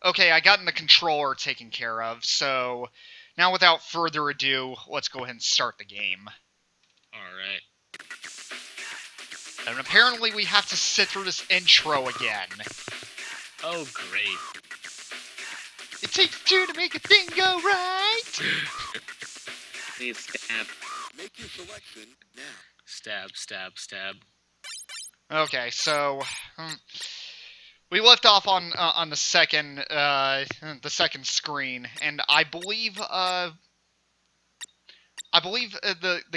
Okay, I gotten the controller taken care of, so now without further ado, let's go ahead and start the game. Alright. And apparently we have to sit through this intro again. Oh, great. It takes two to make a thing go right! Please stab. Make your selection now. Stab, stab, stab. Okay, so we left off on the second screen, and I believe the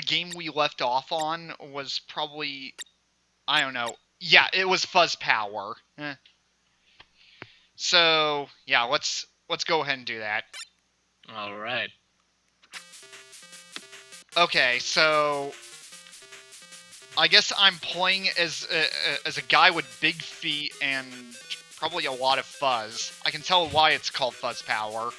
game we left off on was probably, I don't know. Yeah, it was Fuzz Power. So yeah, let's go ahead and do that. All right. Okay, so I guess I'm playing as a guy with big feet and probably a lot of fuzz. I can tell why it's called Fuzz Power.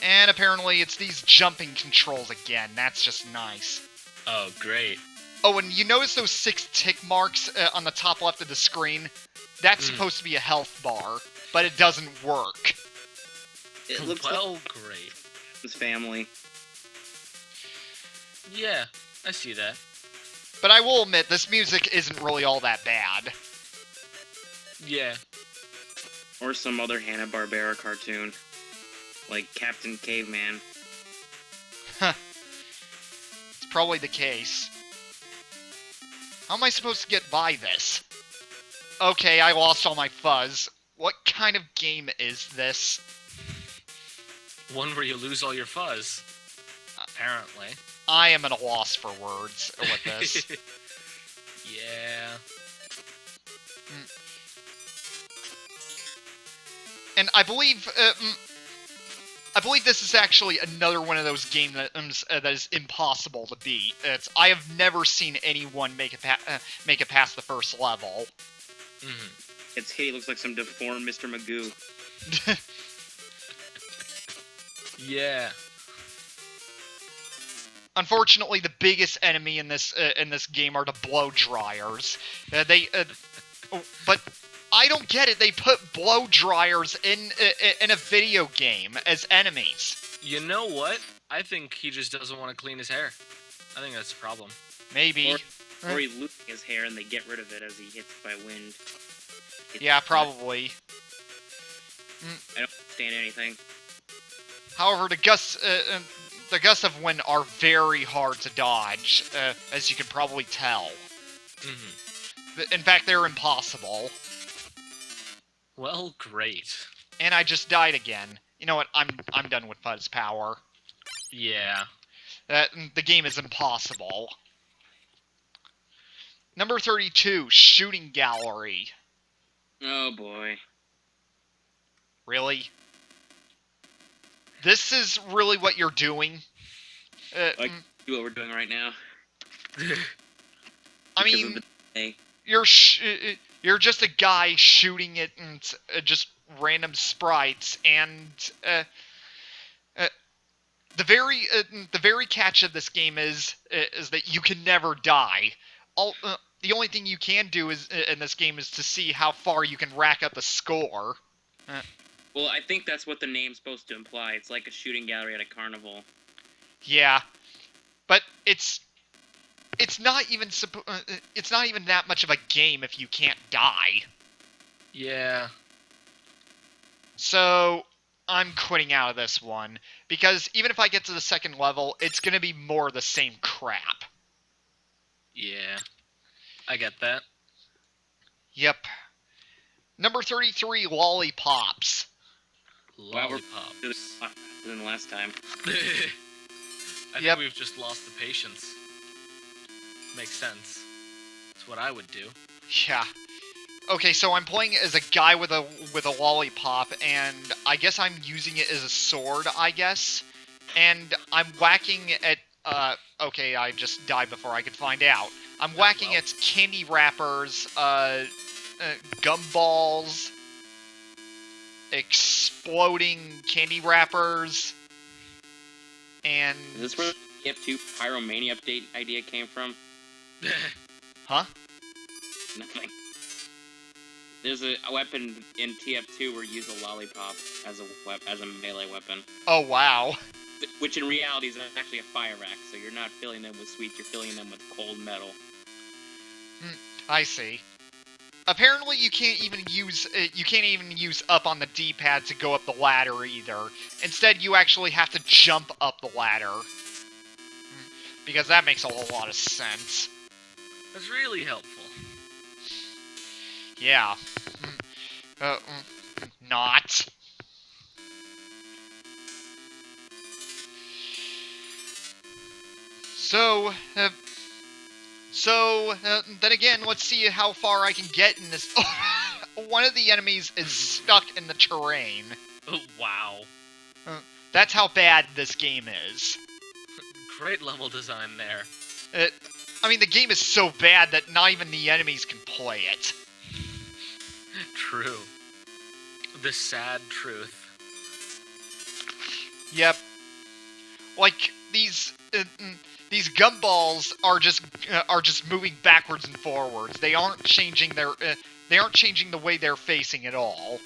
And apparently it's these jumping controls again. That's just nice. Oh, great. Oh, and you notice those 6 tick marks on the top left of the screen? That's supposed to be a health bar, but it doesn't work. It looks well, great. his family. Yeah, I see that. But I will admit, this music isn't really all that bad. Yeah. Or some other Hanna-Barbera cartoon. Like Captain Caveman. Huh. It's probably the case. How am I supposed to get by this? Okay, I lost all my fuzz. What kind of game is this? One where you lose all your fuzz. Apparently. I am at a loss for words with this. Yeah. And I believe this is actually another one of those games that is impossible to beat. I have never seen anyone make it past the first level. Its hitty looks like some deformed Mr. Magoo. Yeah. Unfortunately, the biggest enemy in this game are the blow dryers. But I don't get it. They put blow dryers in a video game as enemies. You know what? I think he just doesn't want to clean his hair. I think that's the problem. Maybe. Or he's losing his hair and they get rid of it as he hits by wind. Yeah, probably. I don't understand anything. However, the gusts of wind are very hard to dodge, as you can probably tell. In fact, they're impossible. Well, great. And I just died again. You know what? I'm done with Fuzz Power. Yeah. The game is impossible. Number 32, Shooting Gallery. Oh boy. Really? This is really what you're doing? Like, do what we're doing right now. I mean, you're just a guy shooting it and just random sprites, and the very catch of this game is that you can never die. The only thing you can do in this game is to see how far you can rack up the score. Well, I think that's what the name's supposed to imply. It's like a shooting gallery at a carnival. Yeah, but it's not even that much of a game if you can't die. Yeah. So I'm quitting out of this one because even if I get to the second level, it's gonna be more of the same crap. Yeah. I get that. Yep. Number 33, Lollipops. Lollipops. Wow, we're than last time. I think we've just lost the patience. Makes sense. That's what I would do. Yeah. Okay, so I'm playing as a guy with a lollipop, and I guess I'm using it as a sword, I guess. And I'm whacking at, okay, I just died before I could find out. I'm whacking at candy wrappers, gumballs, exploding candy wrappers, and... Is this where the TF2 Pyromania update idea came from? Huh? Nothing. There's a weapon in TF2 where you use a lollipop as a melee weapon, Oh, wow. which in reality is actually a fire axe. So you're not filling them with sweets, you're filling them with cold metal. I see. Apparently, you can't even use up on the D-pad to go up the ladder either. Instead, you actually have to jump up the ladder. Because that makes a whole lot of sense. That's really helpful. Yeah. Not. So, then again, let's see how far I can get in this. One of the enemies is stuck in the terrain. Oh, wow. That's how bad this game is. Great level design there. I mean, the game is so bad that not even the enemies can play it. True. The sad truth. Yep. Like, these gumballs are just moving backwards and forwards. They aren't changing the way they're facing at all.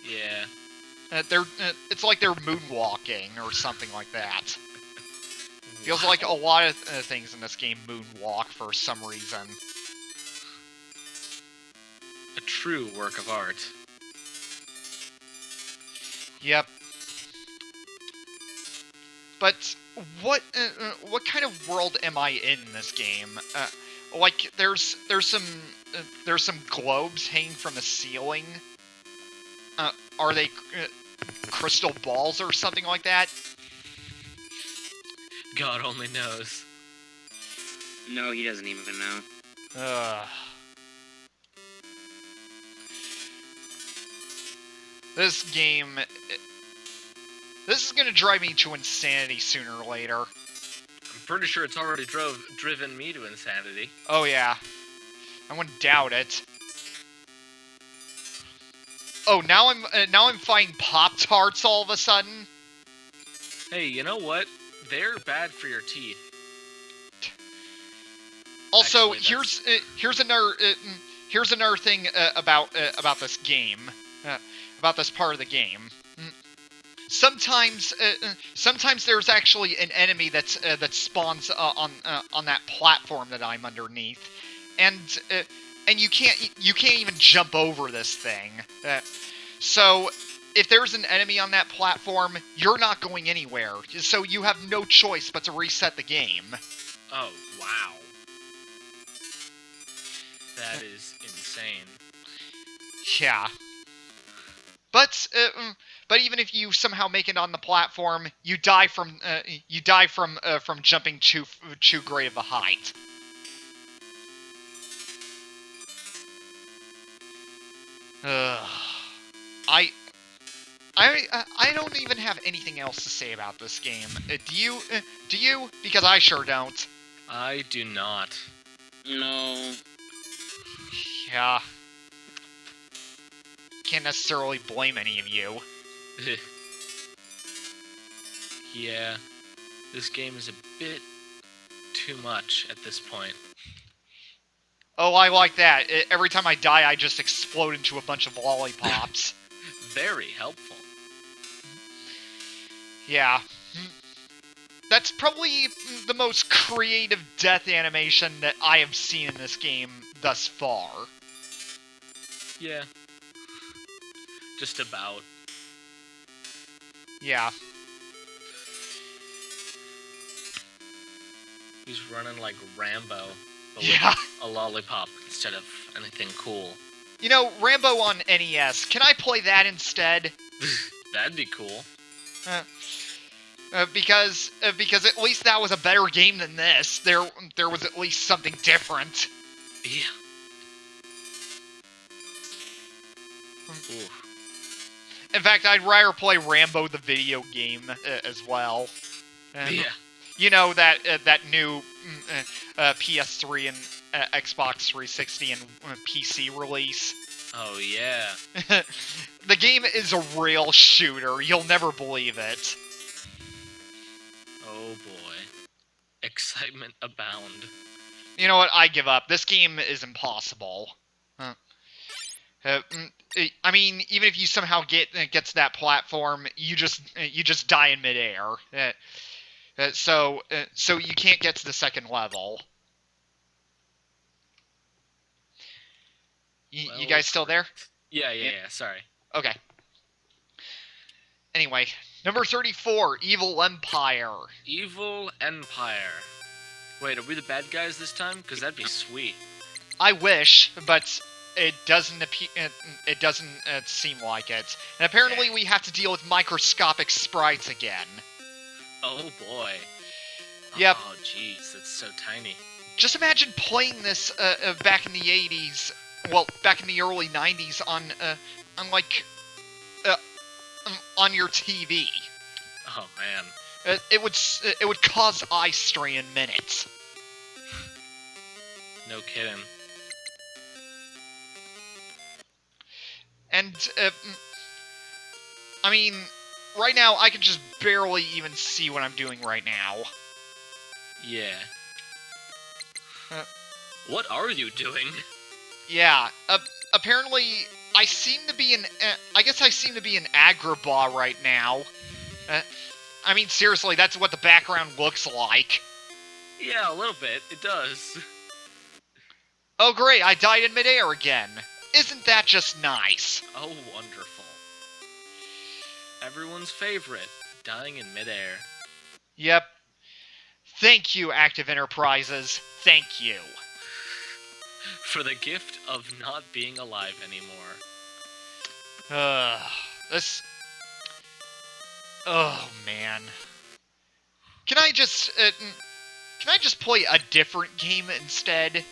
Yeah. It's like they're moonwalking or something like that. Feels like a lot of things in this game moonwalk for some reason. A true work of art. Yep. But what kind of world am I in this game? Like there's some globes hanging from the ceiling. Are they crystal balls or something like that? God only knows. No, he doesn't even know. This game... This is gonna drive me to insanity sooner or later. I'm pretty sure it's already driven me to insanity. Oh yeah. I wouldn't doubt it. Oh, now I'm finding Pop-Tarts all of a sudden? Hey, you know what? They're bad for your teeth. Also, Actually, here's another thing about this game, about this part of the game. Sometimes there's actually an enemy that spawns on that platform that I'm underneath, and you can't even jump over this thing. So if there's an enemy on that platform, you're not going anywhere. So you have no choice but to reset the game. Oh, wow. That is insane. Yeah. But even if you somehow make it on the platform, you die from jumping too great of a height. I don't even have anything else to say about this game. Do you? Because I sure don't. I do not. No. Yeah. Can't necessarily blame any of you. Yeah. This game is a bit too much at this point. Oh, I like that. Every time I die, I just explode into a bunch of lollipops. Very helpful. Yeah. That's probably the most creative death animation that I have seen in this game thus far. Yeah. Just about. Yeah. He's running like Rambo, but Yeah. with a lollipop instead of anything cool. You know, Rambo on NES, can I play that instead? That'd be cool. Because at least that was a better game than this. There was at least something different. Yeah. Oof. In fact, I'd rather play Rambo the video game as well. Yeah. You know, that new PS3 and Xbox 360 and PC release. Oh, yeah. The game is a real shooter. You'll never believe it. Oh, boy. Excitement abound. You know what? I give up. This game is impossible. I mean, even if you somehow get to that platform, you just die in midair. So you can't get to the second level. You guys still there? Yeah. Sorry. Okay. Anyway, number 34, Evil Empire. Evil Empire. Wait, are we the bad guys this time? Because that'd be sweet. I wish, but it doesn't seem like it. And apparently we have to deal with microscopic sprites again. Oh boy. Yep. Oh jeez, that's so tiny. Just imagine playing this back in the 80s, well, back in the early 90s on your TV. Oh man. It would cause eye strain in minutes. No kidding. And I mean, right now I can just barely even see what I'm doing right now. Yeah. What are you doing? Yeah. Apparently, I seem to be an. I guess I seem to be an Agrabah right now. I mean, seriously, that's what the background looks like. Yeah, a little bit. It does. Oh, great! I died in midair again. Isn't that just nice? Oh, wonderful. Everyone's favorite, dying in midair. Yep. Thank you, Active Enterprises. Thank you. For the gift of not being alive anymore. This... Oh, man. Can I just play a different game instead?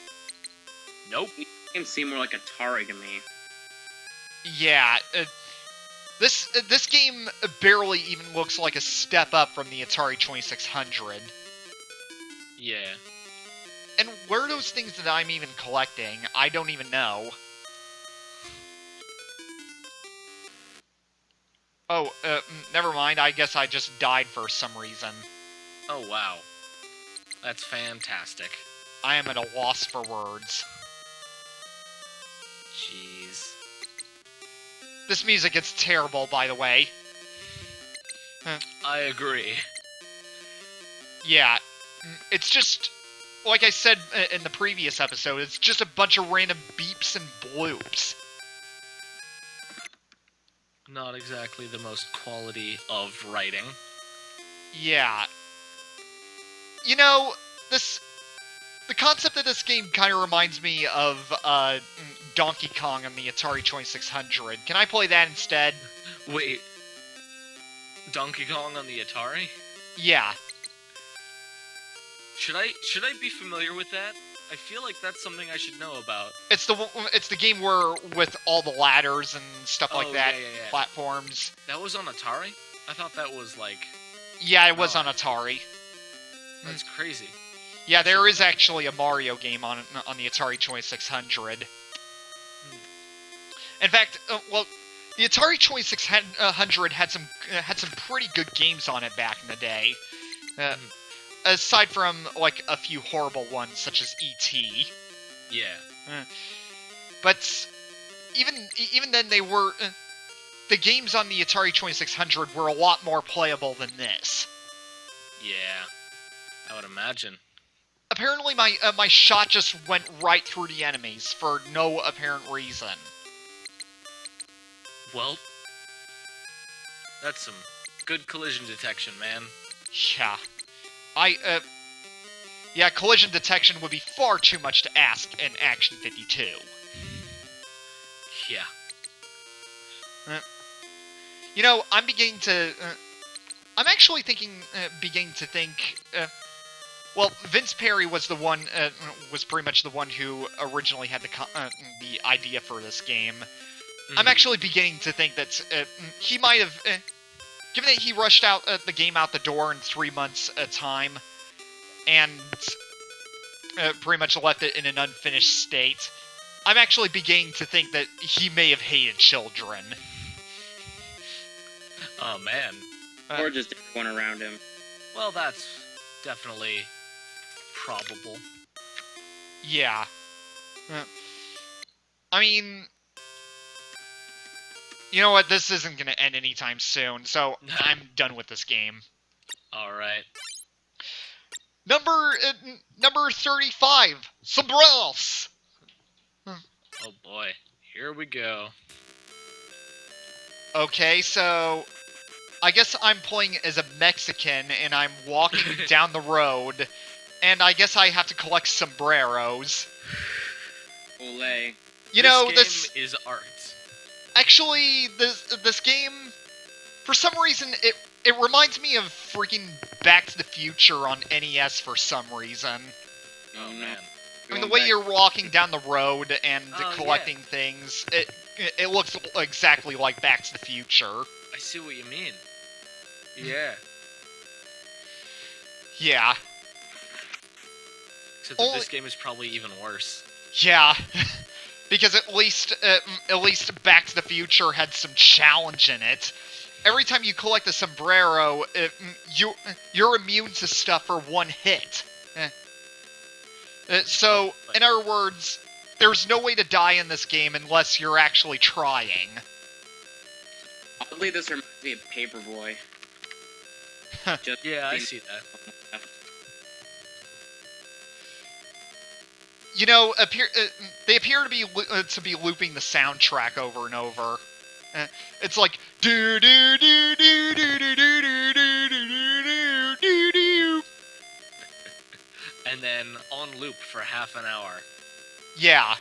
Nope. Games seem more like Atari to me. Yeah, this game barely even looks like a step up from the Atari 2600. Yeah. And where are those things that I'm even collecting? I don't even know. Oh, never mind. I guess I just died for some reason. Oh, wow. That's fantastic. I am at a loss for words. Jeez. This music is terrible, by the way. I agree. Yeah, it's just, like I said in the previous episode, it's just a bunch of random beeps and bloops. Not exactly the most quality of writing. Yeah. You know, the concept of this game kind of reminds me of Donkey Kong on the Atari 2600. Can I play that instead? Wait. Donkey Kong on the Atari? Yeah. Should I be familiar with that? I feel like that's something I should know about. It's the game where with all the ladders and stuff like that, yeah. platforms. That was on Atari? I thought that was like... Yeah, it was on Atari. That's crazy. Yeah, there is actually a Mario game on the Atari 2600. In fact, well, the Atari 2600 had some pretty good games on it back in the day. Aside from like a few horrible ones such as E.T. Yeah. But even then, they were the games on the Atari 2600 were a lot more playable than this. Yeah, I would imagine. Apparently, my shot just went right through the enemies for no apparent reason. Well, that's some good collision detection, man. Yeah. Yeah, collision detection would be far too much to ask in Action 52. Yeah. You know, I'm beginning to... I'm actually beginning to think... well, Vince Perry was the one, was pretty much the one who originally had the idea for this game. I'm actually beginning to think that he might have... given that he rushed out the game out the door in 3 months time, and pretty much left it in an unfinished state, I'm actually beginning to think that he may have hated children. Oh, man. Or just everyone around him. Well, that's definitely probable. Yeah. I mean, You know what? This isn't gonna end anytime soon, so I'm done with this game. All right. Number 35, Sombreros. Oh boy, here we go. Okay, so I guess I'm playing as a Mexican, and I'm walking down the road, and I guess I have to collect sombreros. Olay. You know, this game is art. Actually, this game, for some reason, it reminds me of freaking Back to the Future on NES for some reason. Oh man. I mean, the way you're walking down the road and Oh, collecting things, it looks exactly like Back to the Future. I see what you mean. Yeah. Yeah. Except that this game is probably even worse. Yeah. Because at least Back to the Future had some challenge in it. Every time you collect a sombrero, you're immune to stuff for one hit. So, in other words, there's no way to die in this game unless you're actually trying. Oddly, this reminds me of Paperboy. Yeah, I see that. You know, they appear to be looping the soundtrack over and over. It's like do do do do do do do do do do do. And then on loop for half an hour. Yeah.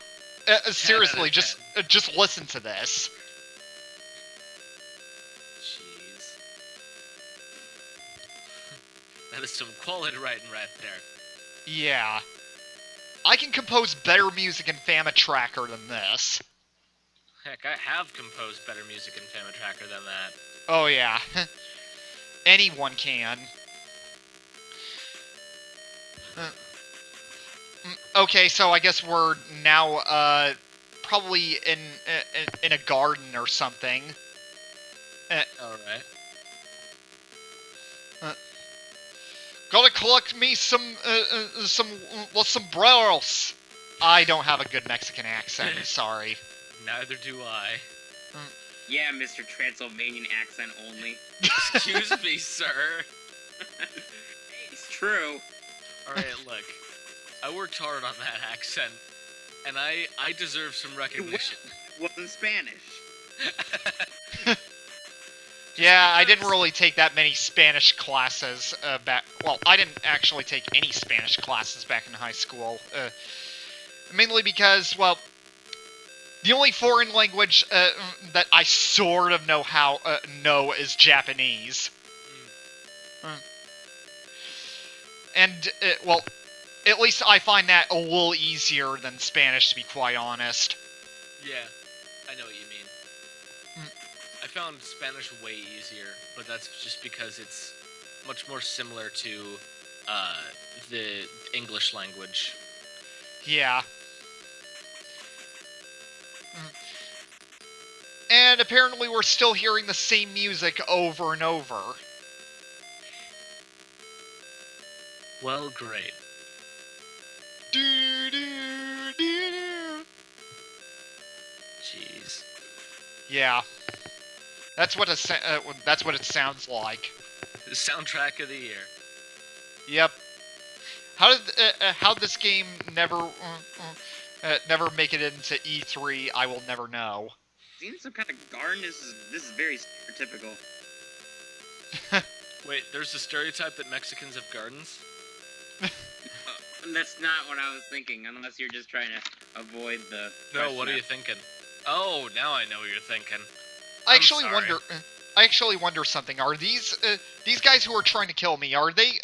Seriously, just listen to this. Jeez. That is some quality writing right there. Yeah. I can compose better music in Famitracker than this. Heck, I have composed better music in Famitracker than that. Oh yeah. Anyone can. Okay, so I guess we're now probably in a garden or something. All right. Gotta collect me some Los Sombreros. I don't have a good Mexican accent. Sorry. Neither do I. Yeah, Mr. Transylvanian accent only. Excuse me, sir. It's true. Alright, look. I worked hard on that accent, and I deserve some recognition. It wasn't Spanish. Yeah, I didn't really take that many Spanish classes back. Well, I didn't actually take any Spanish classes back in high school. Mainly because, well, the only foreign language that I sort of know is Japanese. And, well, at least I find that a little easier than Spanish, to be quite honest. Yeah, I know what you mean. I found Spanish way easier, but that's just because it's much more similar to the English language. Yeah. And apparently we're still hearing the same music over and over. Well, great. Do, do, do, do. Jeez. Yeah. That's what it sounds like. The soundtrack of the year. Yep. How this game never make it into E3, I will never know. Seen some kind of garden? This is very stereotypical. Wait, there's a stereotype that Mexicans have gardens? That's not what I was thinking, unless you're just trying to avoid the... No, what are you thinking? Oh, now I know what you're thinking. I actually wonder something. Are these guys who are trying to kill me, are they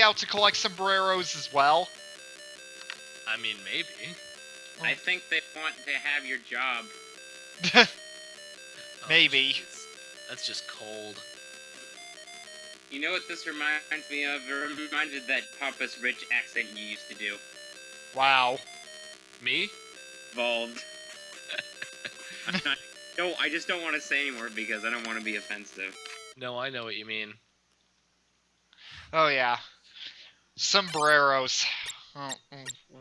out to collect sombreros as well? I mean, maybe. I think they want to have your job. Maybe. Geez. That's just cold. You know what this reminds me of? It reminded that pompous rich accent you used to do. Wow. Me? Bald. No, I just don't want to say anymore because I don't want to be offensive. No, I know what you mean. Oh yeah. Sombreros.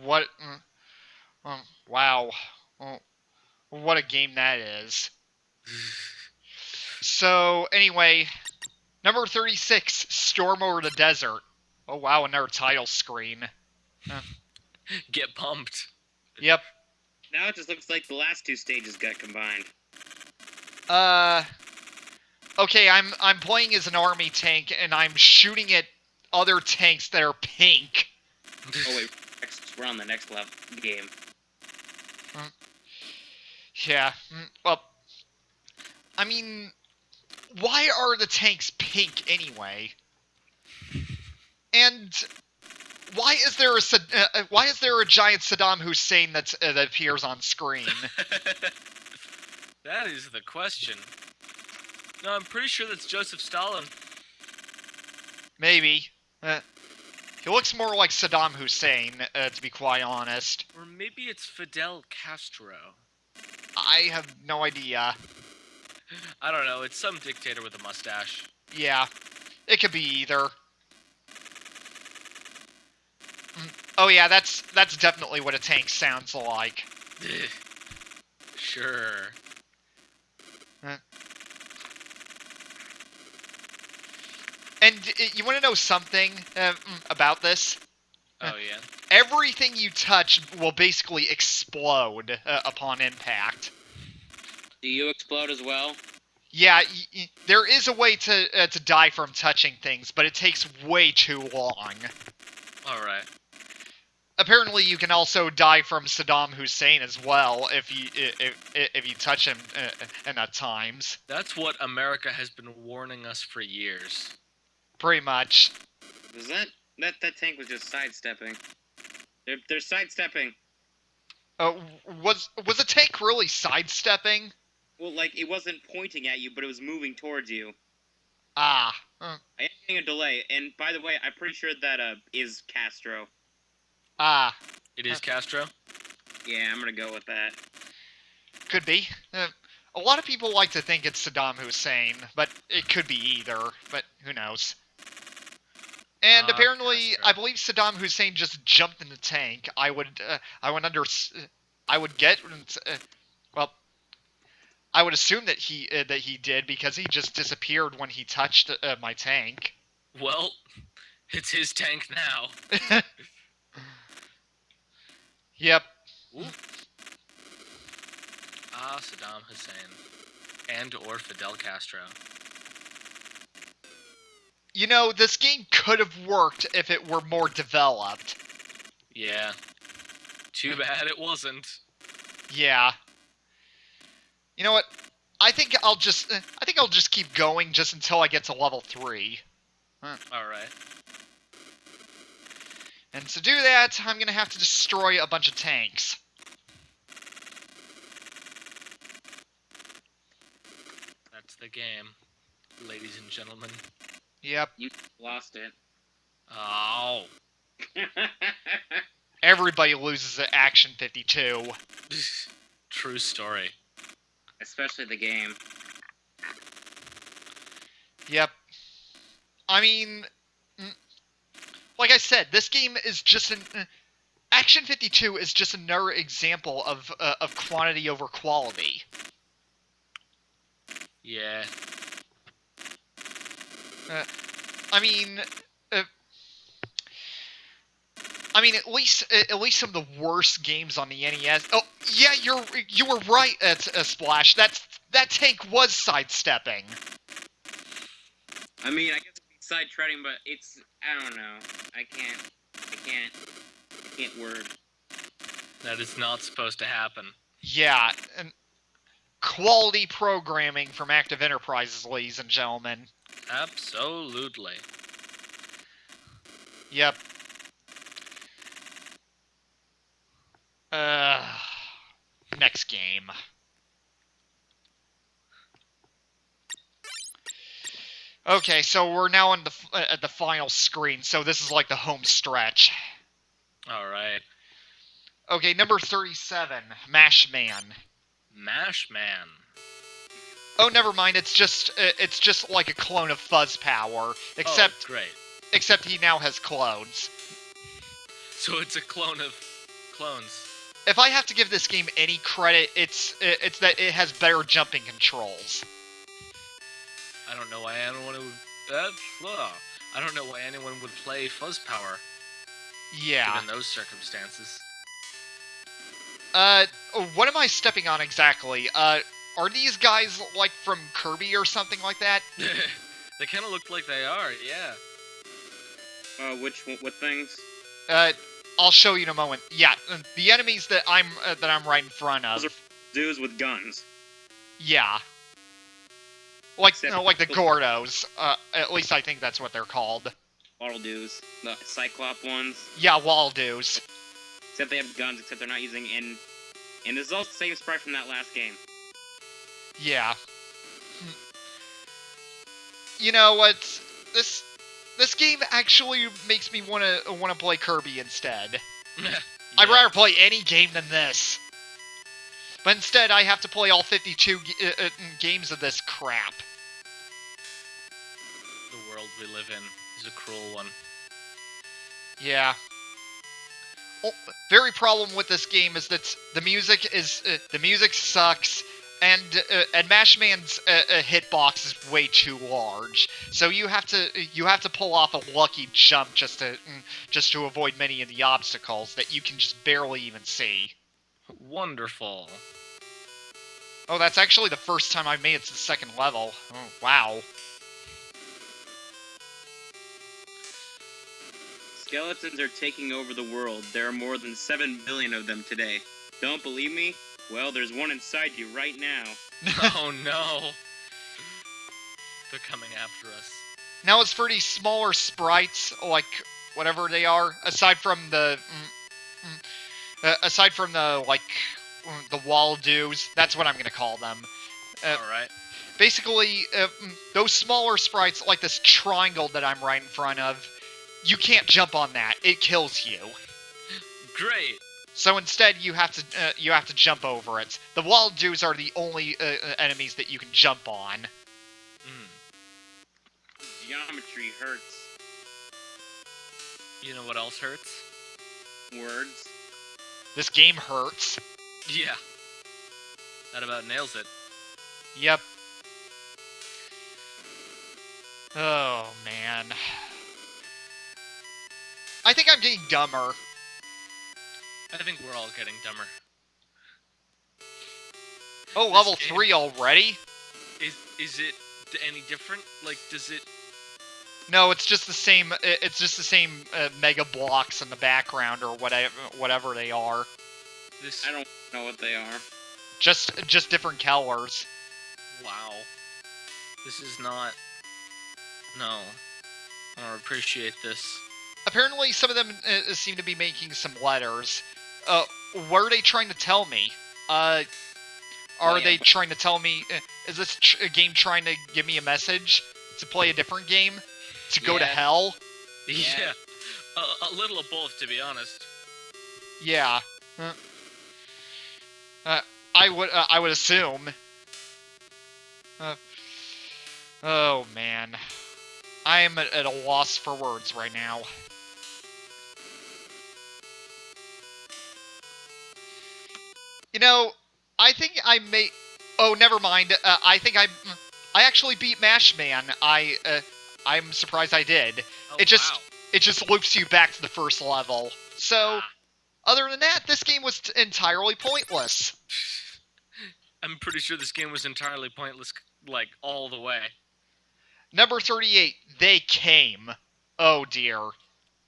What? Wow. What a game that is. So, anyway, number 36, Storm Over the Desert. Oh, wow, another title screen. Get pumped. Yep. Now it just looks like the last two stages got combined. Okay, I'm playing as an army tank, and I'm shooting at other tanks that are pink. Oh wait, we're on the next level game. Yeah, well, I mean, why are the tanks pink anyway? And why is there a giant Saddam Hussein that appears on screen? That is the question. No, I'm pretty sure that's Joseph Stalin. Maybe. He looks more like Saddam Hussein, to be quite honest. Or maybe it's Fidel Castro. I have no idea. I don't know, it's some dictator with a mustache. Yeah, it could be either. Oh yeah, that's definitely what a tank sounds like. Sure. And you want to know something about this? Oh yeah. Everything you touch will basically explode upon impact. Do you explode as well? Yeah, there is a way to die from touching things, but it takes way too long. All right. Apparently, you can also die from Saddam Hussein as well if you touch him enough times. That's what America has been warning us for years. Pretty much. Was that tank was just sidestepping? They're sidestepping. Was the tank really sidestepping? Well, like it wasn't pointing at you, but it was moving towards you. Ah. I am getting a delay, and by the way, I'm pretty sure that is Castro. Ah. It is Castro? Yeah, I'm gonna go with that. Could be. A lot of people like to think it's Saddam Hussein, but it could be either. But who knows? And apparently, Castro. I believe Saddam Hussein just jumped in the tank. I would assume that he did because he just disappeared when he touched my tank. Well, it's his tank now. Yep. Ooh. Ah, Saddam Hussein. And or Fidel Castro. You know, this game could have worked if it were more developed. Yeah. Too bad it wasn't. Yeah. You know what? I think I'll just keep going just until I get to level 3. Alright. And to do that, I'm gonna have to destroy a bunch of tanks. That's the game, ladies and gentlemen. Yep. You lost it. Oh. Everybody loses at Action 52. True story. Especially the game. Yep. I mean, like I said, this game is just an... Action 52 is just another example of quantity over quality. Yeah. I mean, at least some of the worst games on the NES. Oh, yeah, you were right, Splash. That tank was sidestepping. I mean, I guess it's side treading, but it's I don't know. I can't word. That is not supposed to happen. Yeah, and quality programming from Active Enterprises, ladies and gentlemen. Absolutely. Yep. Next game. Okay, so we're now on at the final screen, so this is like the home stretch. Alright. Okay, number 37, Mash Man. Mash Man. Oh, never mind. It's just like a clone of Fuzz Power, except Oh, great. except he now has clones. So it's a clone of clones. If I have to give this game any credit, it's that it has better jumping controls. I don't know why anyone would. I don't know why anyone would play Fuzz Power Yeah. given those circumstances. What am I stepping on exactly? Are these guys, like, from Kirby or something like that? They kind of look like they are, yeah. What things? I'll show you in a moment. Yeah, the enemies that I'm right in front of. Those are dudes with guns. Yeah. Like, Except- like the Gordos. At least I think that's what they're called. Waddle dudes. The Cyclop ones. Yeah, Waldoos. Except they have guns, except they're not using and this is also the same sprite from that last game. Yeah. You know what? This game actually makes me wanna play Kirby instead. I'd rather play any game than this. But instead, I have to play all 52 games of this crap. The world we live in is a cruel one. Yeah. Oh, very problem with this game is that the music sucks, and Mashman's hitbox is way too large. So you have to pull off a lucky jump just to avoid many of the obstacles that you can just barely even see. Wonderful. Oh, that's actually the first time I've made it to the second level. Oh, wow. Skeletons are taking over the world. There are more than 7 billion of them today. Don't believe me? Well, there's one inside you right now. Oh no. They're coming after us. Now, as for these smaller sprites, like whatever they are, aside from the the Waldoos, that's what I'm gonna call them. Alright. Basically, those smaller sprites, like this triangle that I'm right in front of, you can't jump on that. It kills you. Great. So instead, you have to jump over it. The Waldoos are the only enemies that you can jump on. Geometry hurts. You know what else hurts? Words. This game hurts. Yeah. That about nails it. Yep. Oh, man. I think I'm getting dumber. I think we're all getting dumber. Oh, level 3 already? Is it any different? Like, does it... No, it's just the same. It's just the same mega blocks in the background or whatever they are. This... I don't know what they are. Just different colors. Wow. This is not... No. I don't appreciate this. Apparently, some of them seem to be making some letters. What are they trying to tell me? Are they trying to tell me... is this game trying to give me a message? To play a different game? To go to hell? Yeah. A little of both, to be honest. Yeah. I would assume. Oh, man. I am at a loss for words right now. You know, I think I may... Oh, never mind. I think I actually beat Mashman. I'm surprised I did. Oh, It just wow. it just loops you back to the first level. So, other than that, this game was entirely pointless. I'm pretty sure this game was entirely pointless, like, all the way. Number 38, They Came. Oh dear.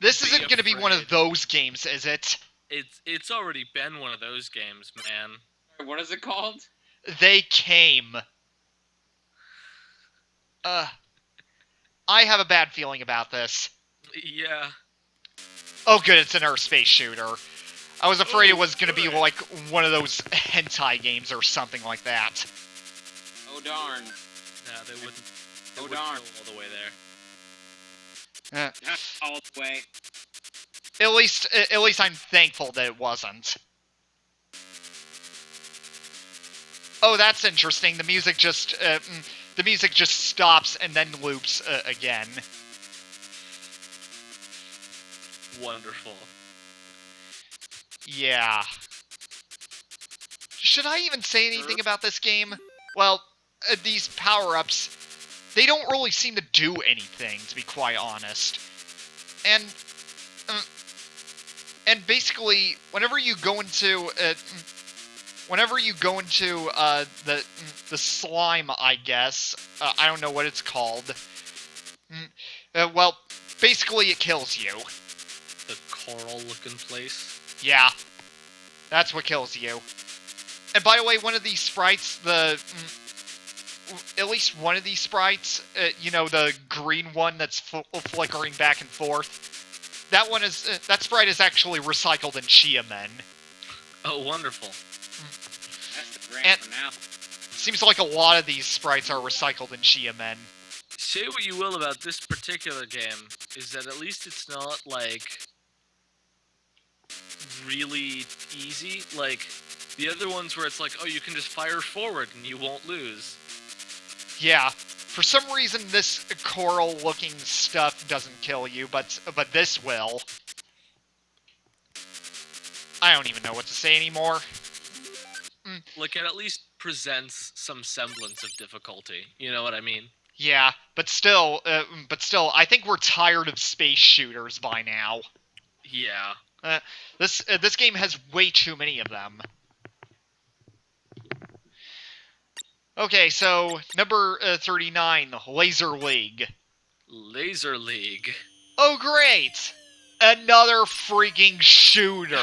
This Be isn't going to be one of afraid. those games, is it? It's already been one of those games, man. What is it called? They Came. I have a bad feeling about this. Yeah. Oh good, it's an Earth space shooter. I was afraid Oh, it was going to be good. like one of those hentai games or something like that. Oh darn. Nah, they wouldn't. They Oh, wouldn't darn. go all the way there. All the way. At least I'm thankful that it wasn't. Oh, that's interesting. The music just stops and then loops again. Wonderful. Yeah. Should I even say anything about this game? Well, these power-ups, they don't really seem to do anything, to be quite honest. And basically, whenever you go into the slime, I guess, I don't know what it's called. Well, basically it kills you. The coral-looking place. Yeah, that's what kills you. And by the way, one of these sprites, at least one of these sprites, you know, the green one that's flickering back and forth, that sprite is actually recycled in Cheetahmen. Oh, wonderful. That's the brand And for now. seems like a lot of these sprites are recycled in Cheetahmen. Say what you will about this particular game, is that at least it's not, like, really easy. Like, the other ones where it's like, oh, you can just fire forward and you won't lose. Yeah, for some reason this coral-looking stuff doesn't kill you, but this will. I don't even know what to say anymore. Like, it at least presents some semblance of difficulty. You know what I mean? Yeah, but still, I think we're tired of space shooters by now. Yeah. This game has way too many of them. Okay, so number 39, Laser League. Laser League. Oh, great! Another freaking shooter.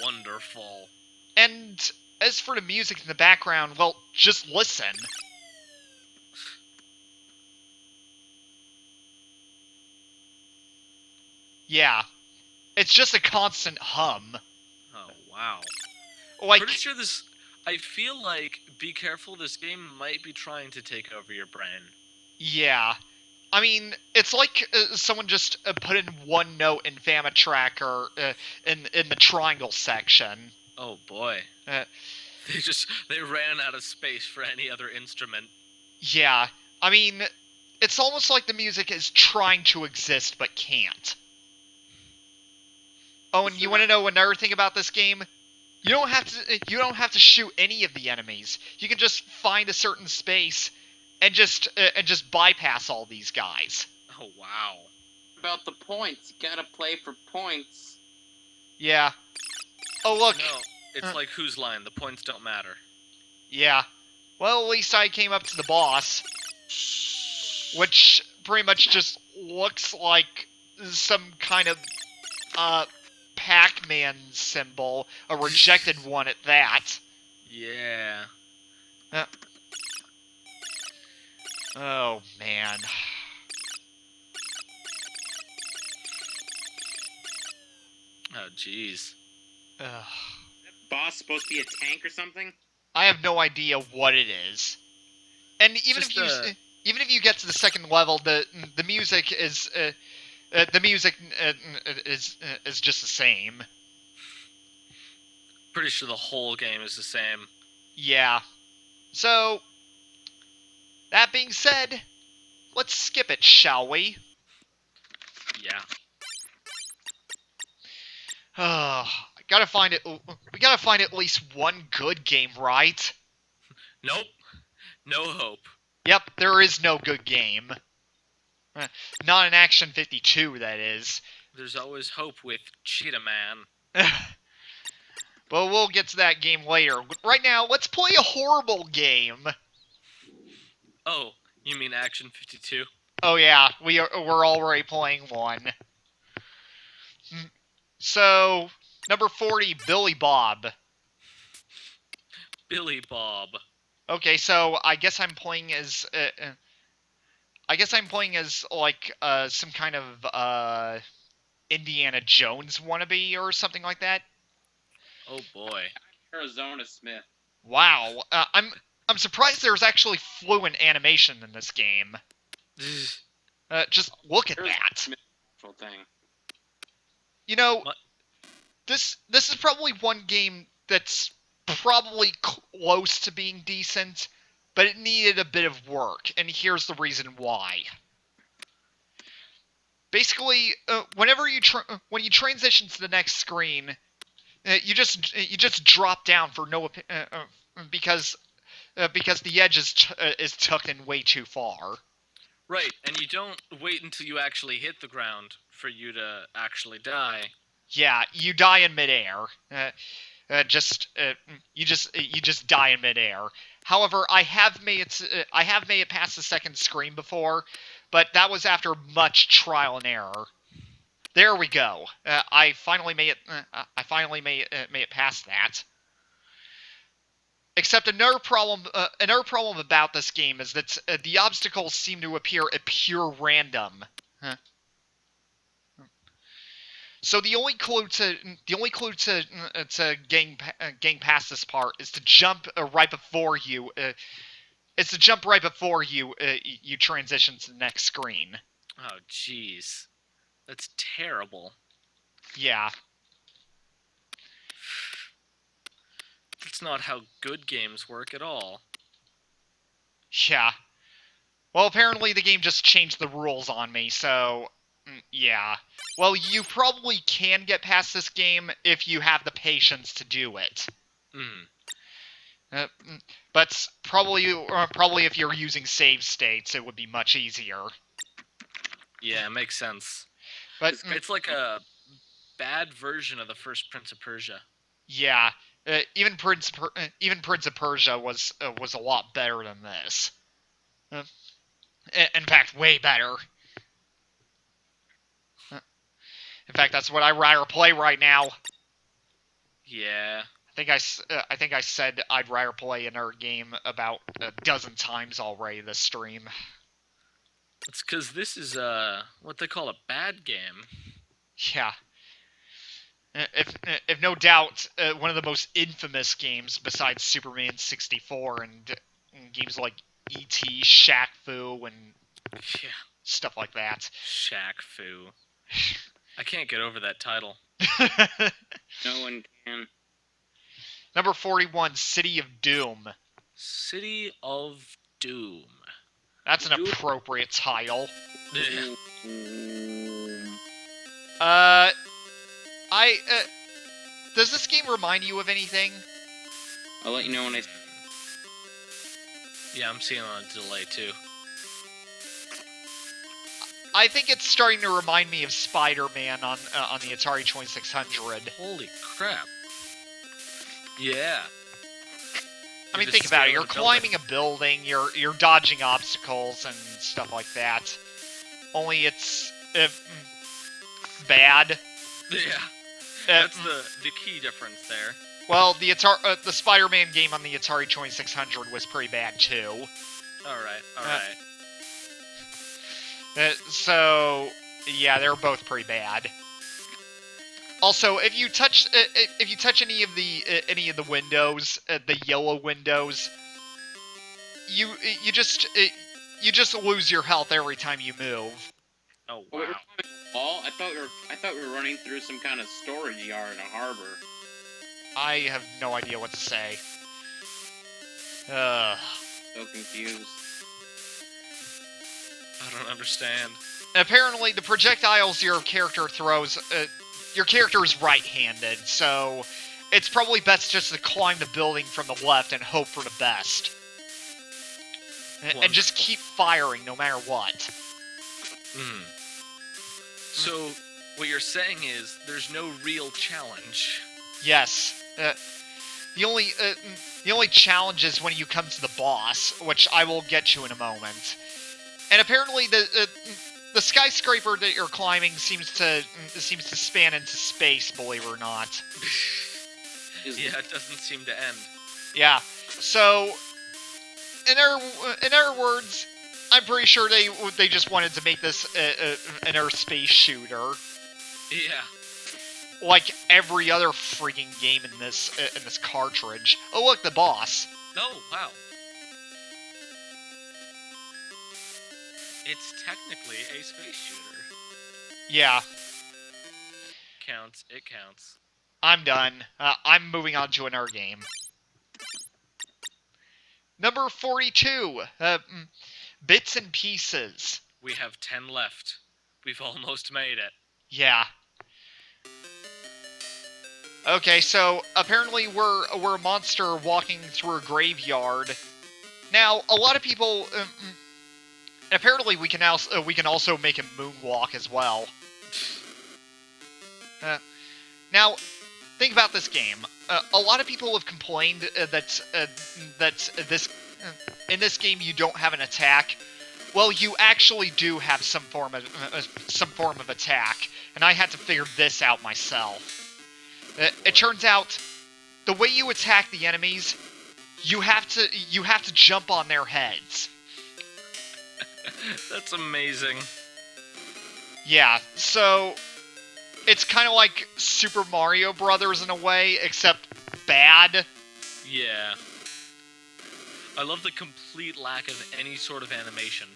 Wonderful. And as for the music in the background, well, just listen. Yeah, it's just a constant hum. Oh, wow. Like, Pretty sure this... I feel like, be careful, this game might be trying to take over your brain. yeah. I mean, it's like someone just put in one note in Famitracker in the triangle section. Oh, boy. Uh, They ran out of space for any other instrument. Yeah, I mean, it's almost like the music is trying to exist but can't. Oh, and you want to know another thing about this game? You don't have to shoot any of the enemies. You can just find a certain space and just bypass all these guys. Oh, wow. About the points, you gotta play for points. Yeah. Oh, look. No, it's like Whose Line? The points don't matter. Yeah. Well, at least I came up to the boss, which pretty much just looks like some kind of Pac-Man symbol, a rejected one at that. Yeah. Oh, man. Oh, jeez. Ugh. Boss supposed to be a tank or something? I have no idea what it is. And even Just, even if you get to the second level, the music is is just the same. Pretty sure the whole game is the same. Yeah. So, that being said, let's skip it, shall we? Yeah. We gotta find at least one good game, right? Nope. No hope. Yep, there is no good game. Not in Action 52, that is. There's always hope with Cheetahmen. But we'll get to that game later. Right now, let's play a horrible game. Oh, you mean Action 52? Oh yeah, we're already playing one. So, number 40, Billy Bob. Billy Bob. Okay, so I guess I'm playing as like some kind of Indiana Jones wannabe or something like that. Oh boy. Arizona Smith. Wow, I'm surprised there's actually fluent animation in this game. Just look at Arizona that. Smith actual thing. You know, What? this is probably one game that's probably close to being decent, but it needed a bit of work, and here's the reason why. Basically, when you transition to the next screen, you just drop down for no because because the edge is tucked in way too far. Right, and you don't wait until you actually hit the ground for you to actually die. Yeah, you die in midair. You just die in midair. However, I have made it past the second screen before, but that was after much trial and error. There we go. I finally made it. I finally made it past that. Except another problem about this game is that the obstacles seem to appear at pure random. So the only clue to getting past this part is to jump right before you. You transition to the next screen. Oh, jeez. That's terrible. Yeah. That's not how good games work at all. Yeah. Well, apparently the game just changed the rules on me, so... yeah. Well, you probably can get past this game if you have the patience to do it. But probably if you're using save states, it would be much easier. Yeah, it makes sense. But It's like a bad version of the first Prince of Persia. yeah, even Prince of Persia was a lot better than this. In fact, way better. In fact, that's what I'd rather play right now. Yeah. I think I said I'd rather play another game about a dozen times already this stream. It's because this is what they call a bad game. Yeah. If no doubt, one of the most infamous games besides Superman 64 and games like E.T., Shaq Fu, and Yeah. stuff like that. Shaq Fu. I can't get over that title. No one can. Number 41, City of Doom. City of Doom. That's an appropriate title. Does this game remind you of anything? I'll let you know when I... Yeah, I'm seeing on a delay too. I think it's starting to remind me of Spider-Man on the Atari 2600. Holy crap. Yeah. I mean, think about it. You're climbing a building, you're dodging obstacles and stuff like that. Only it's bad. Yeah. That's the key difference there. Well, the Spider-Man game on the Atari 2600 was pretty bad too. Alright. So yeah, they're both pretty bad. Also, if you touch any of the windows, the yellow windows, you just lose your health every time you move. Oh Oh, wow. we're climbing a wall? I thought we were running through some kind of storage yard in a harbor. I have no idea what to say. So confused. I don't understand. Apparently, the projectiles your character throws, your character is right-handed, so it's probably best just to climb the building from the left and hope for the best. And just keep firing no matter what. So, what you're saying is, there's no real challenge. Yes. The only challenge is when you come to the boss, which I will get to in a moment. And apparently the skyscraper that you're climbing seems to span into space, believe it or not. Yeah, it doesn't seem to end. Yeah. So, in other words, I'm pretty sure they just wanted to make this an Earth space shooter, Yeah. like every other freaking game in this cartridge. Oh look, the boss. Oh, wow. It's technically a space shooter. Yeah, Counts. It counts. I'm done. I'm moving on to another game. Number 42, Bits and Pieces. We have 10 left. We've almost made it. Yeah. Okay, so apparently we're a monster walking through a graveyard, Now, a lot of people... apparently, we can also make him moonwalk as well. Now, think about this game. A lot of people have complained that in this game you don't have an attack. Well, you actually do have some form of attack, and I had to figure this out myself. It turns out the way you attack the enemies, you have to jump on their heads. That's amazing. Yeah, so it's kind of like Super Mario Brothers in a way, except bad. Yeah. I love the complete lack of any sort of animation.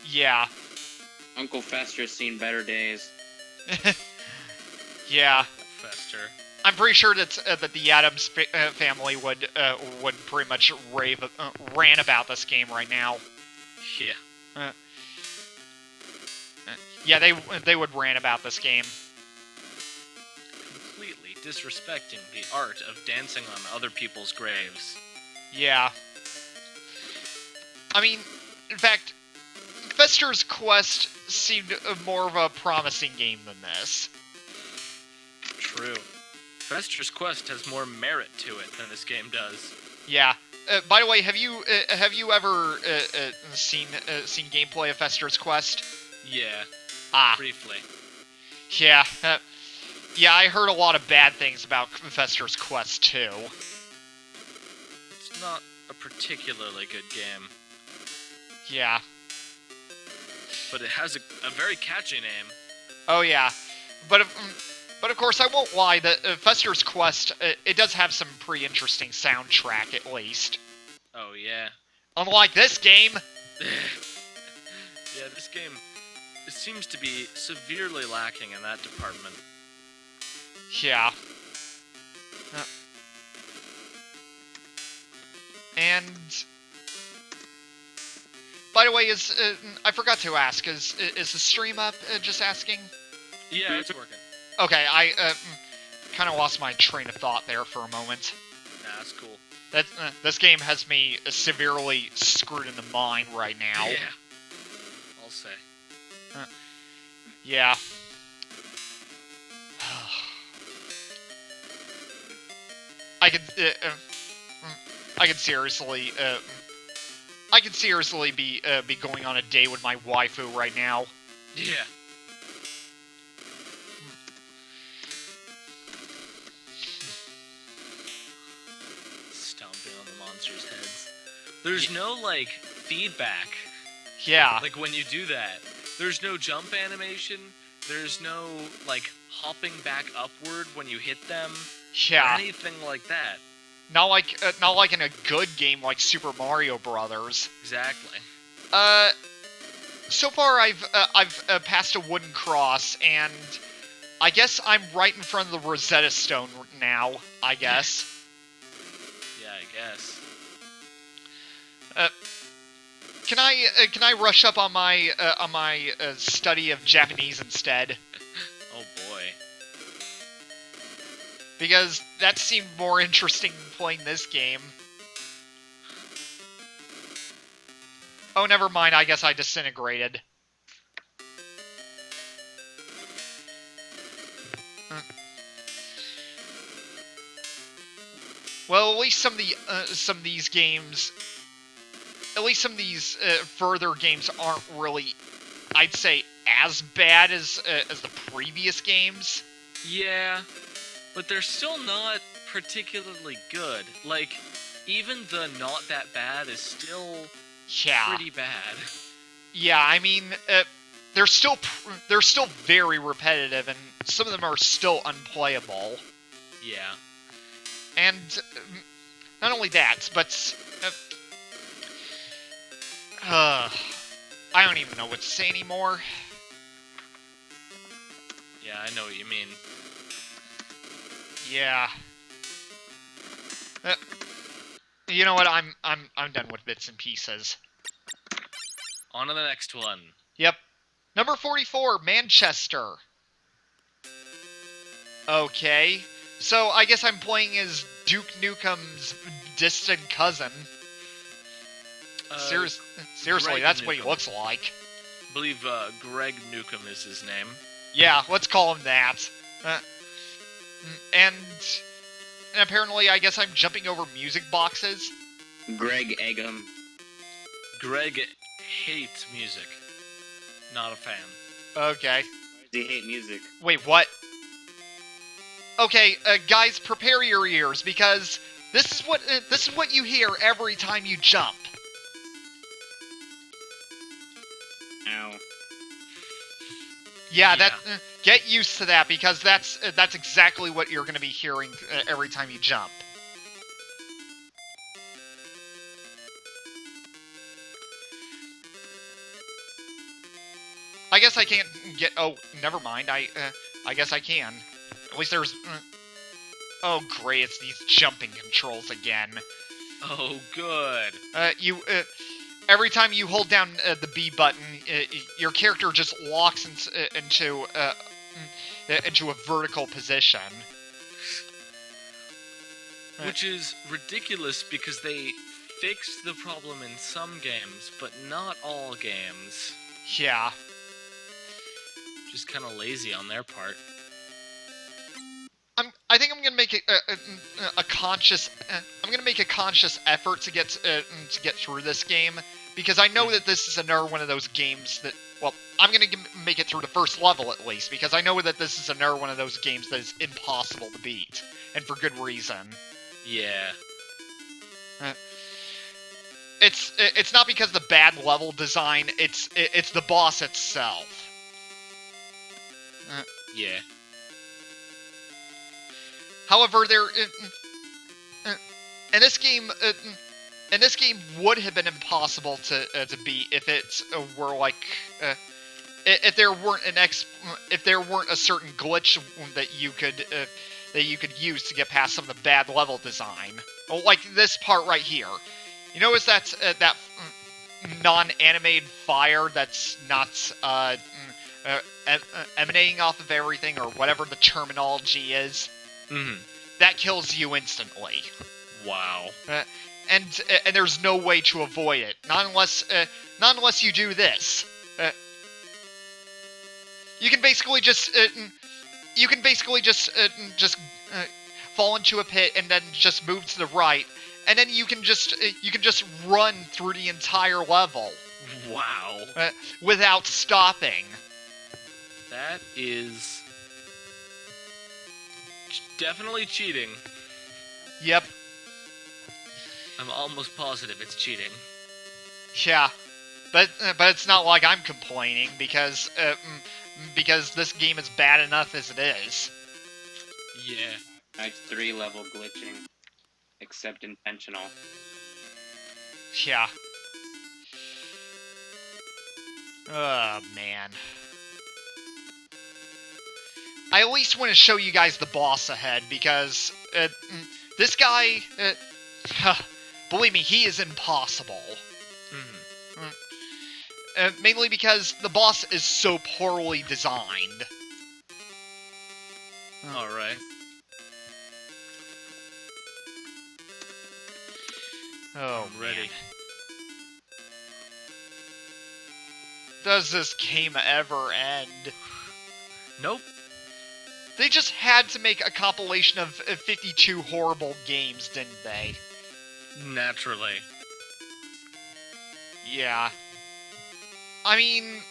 Yeah. Uncle Fester's seen better days. Yeah. Fester. I'm pretty sure that the Addams family would pretty much rant about this game right now. Yeah. Yeah, they would rant about this game. Completely disrespecting the art of dancing on other people's graves. Yeah. I mean, in fact, Fester's Quest seemed more of a promising game than this. True. Fester's Quest has more merit to it than this game does. Yeah. By the way, have you ever seen gameplay of Fester's Quest? Yeah. Ah. Briefly. Yeah. Yeah, I heard a lot of bad things about Fester's Quest too. It's not a particularly good game. Yeah. But it has a very catchy name. Oh yeah. But of course, I won't lie, that Fester's Quest, it does have some pretty interesting soundtrack, at least. Oh, yeah. Unlike this game! Yeah, this game seems to be severely lacking in that department. Yeah. And... by the way, I forgot to ask, is the stream up, just asking? Yeah, it's working. Okay, I kind of lost my train of thought there for a moment. Nah, that's cool. This game has me severely screwed in the mind right now. Yeah. I'll say. Yeah. I could seriously be going on a date with my waifu right now. Yeah. Stomping on the monsters' heads. There's no, like, feedback. Yeah. Like, when you do that. There's no jump animation. There's no, like, hopping back upward when you hit them. Yeah. Or anything like that. Not like in a good game like Super Mario Brothers. Exactly. So far I've passed a wooden cross, and I guess I'm right in front of the Rosetta Stone now, I guess. Yeah, I guess. Can I rush up on my study of Japanese instead? Oh boy. Because that seemed more interesting than playing this game. Oh, never mind, I guess I disintegrated. Well, at least some of these games, at least some of these further games aren't really, I'd say, as bad as the previous games. Yeah, but they're still not particularly good. Like, even the not that bad is still pretty bad. Yeah, I mean, they're still very repetitive, and some of them are still unplayable. Yeah. And not only that, but I don't even know what to say anymore. Yeah, I know what you mean. Yeah. You know what? I'm done with bits and pieces. On to the next one. Yep. Number 44, Manchester. Okay. So I guess I'm playing as Duke Nukem's distant cousin. Seriously, Greg that's what he Newcomb. looks like. I believe Greg Newcomb is his name. Yeah, let's call him that. And apparently, I guess I'm jumping over music boxes. Greg Eggum. Greg hates music. Not a fan. Okay. They hate music. Wait, what? Okay, guys, prepare your ears because this is what you hear every time you jump. Ow. Yeah, that get used to that because that's exactly what you're going to be hearing every time you jump. I guess I can't get. Oh, never mind. I guess I can. At least there's. Oh, great! It's these jumping controls again. Oh, good. Every time you hold down the B button, your character just locks into a vertical position. Which is ridiculous because they fixed the problem in some games, but not all games. Yeah. Just kind of lazy on their part. I think I'm gonna make a conscious. I'm gonna make a conscious effort to get through this game because I know that this is another one of those games that. Well, I'm gonna make it through the first level at least because I know that this is another one of those games that is impossible to beat, and for good reason. Yeah. It's not because of the bad level design. It's the boss itself. Yeah. However, and this game would have been impossible to beat if it were like if there weren't a certain glitch that you could use to get past some of the bad level design. Well, like this part right here. You notice that non-animated fire that's not emanating off of everything or whatever the terminology is. Mm-hmm. That kills you instantly. Wow. And there's no way to avoid it. Not unless you do this. You can basically just fall into a pit and then just move to the right, and then you can just run through the entire level. Wow. Without stopping. That is definitely cheating. Yep. I'm almost positive it's cheating. Yeah, but it's not like I'm complaining because this game is bad enough as it is. Yeah. That's 3 level glitching, except intentional. Yeah. Oh man. I at least want to show you guys the boss ahead because this guy, believe me, he is impossible. Mm-hmm. Mainly because the boss is so poorly designed. Alright. Oh, I'm ready. Man. Does this game ever end? Nope. They just had to make a compilation of 52 horrible games, didn't they? Naturally. Yeah. I mean,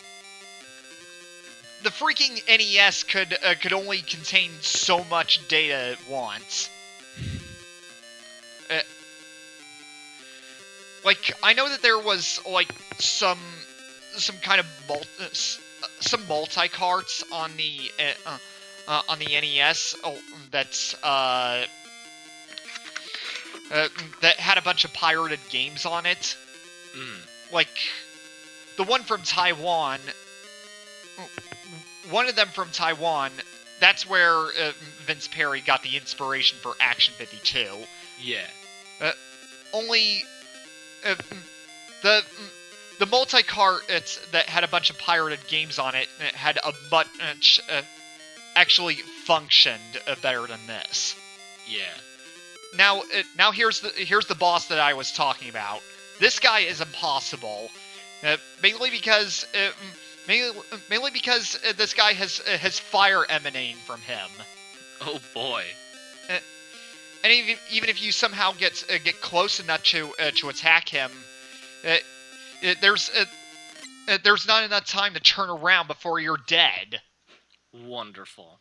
the freaking NES could only contain so much data at once. Like, I know that there was like some kind of some multi-carts on the NES that had a bunch of pirated games on it. Like the one from Taiwan. One of them from Taiwan. That's where Vince Perry got the inspiration for Action 52. Yeah. Only the multi-cart that had a bunch of pirated games on it had a much actually functioned better than this. Yeah. Now here's the boss that I was talking about. this guy is impossible. Mainly because this guy has fire emanating from him. Oh boy. And even if you somehow get close enough to attack him, there's not enough time to turn around before you're dead. Wonderful.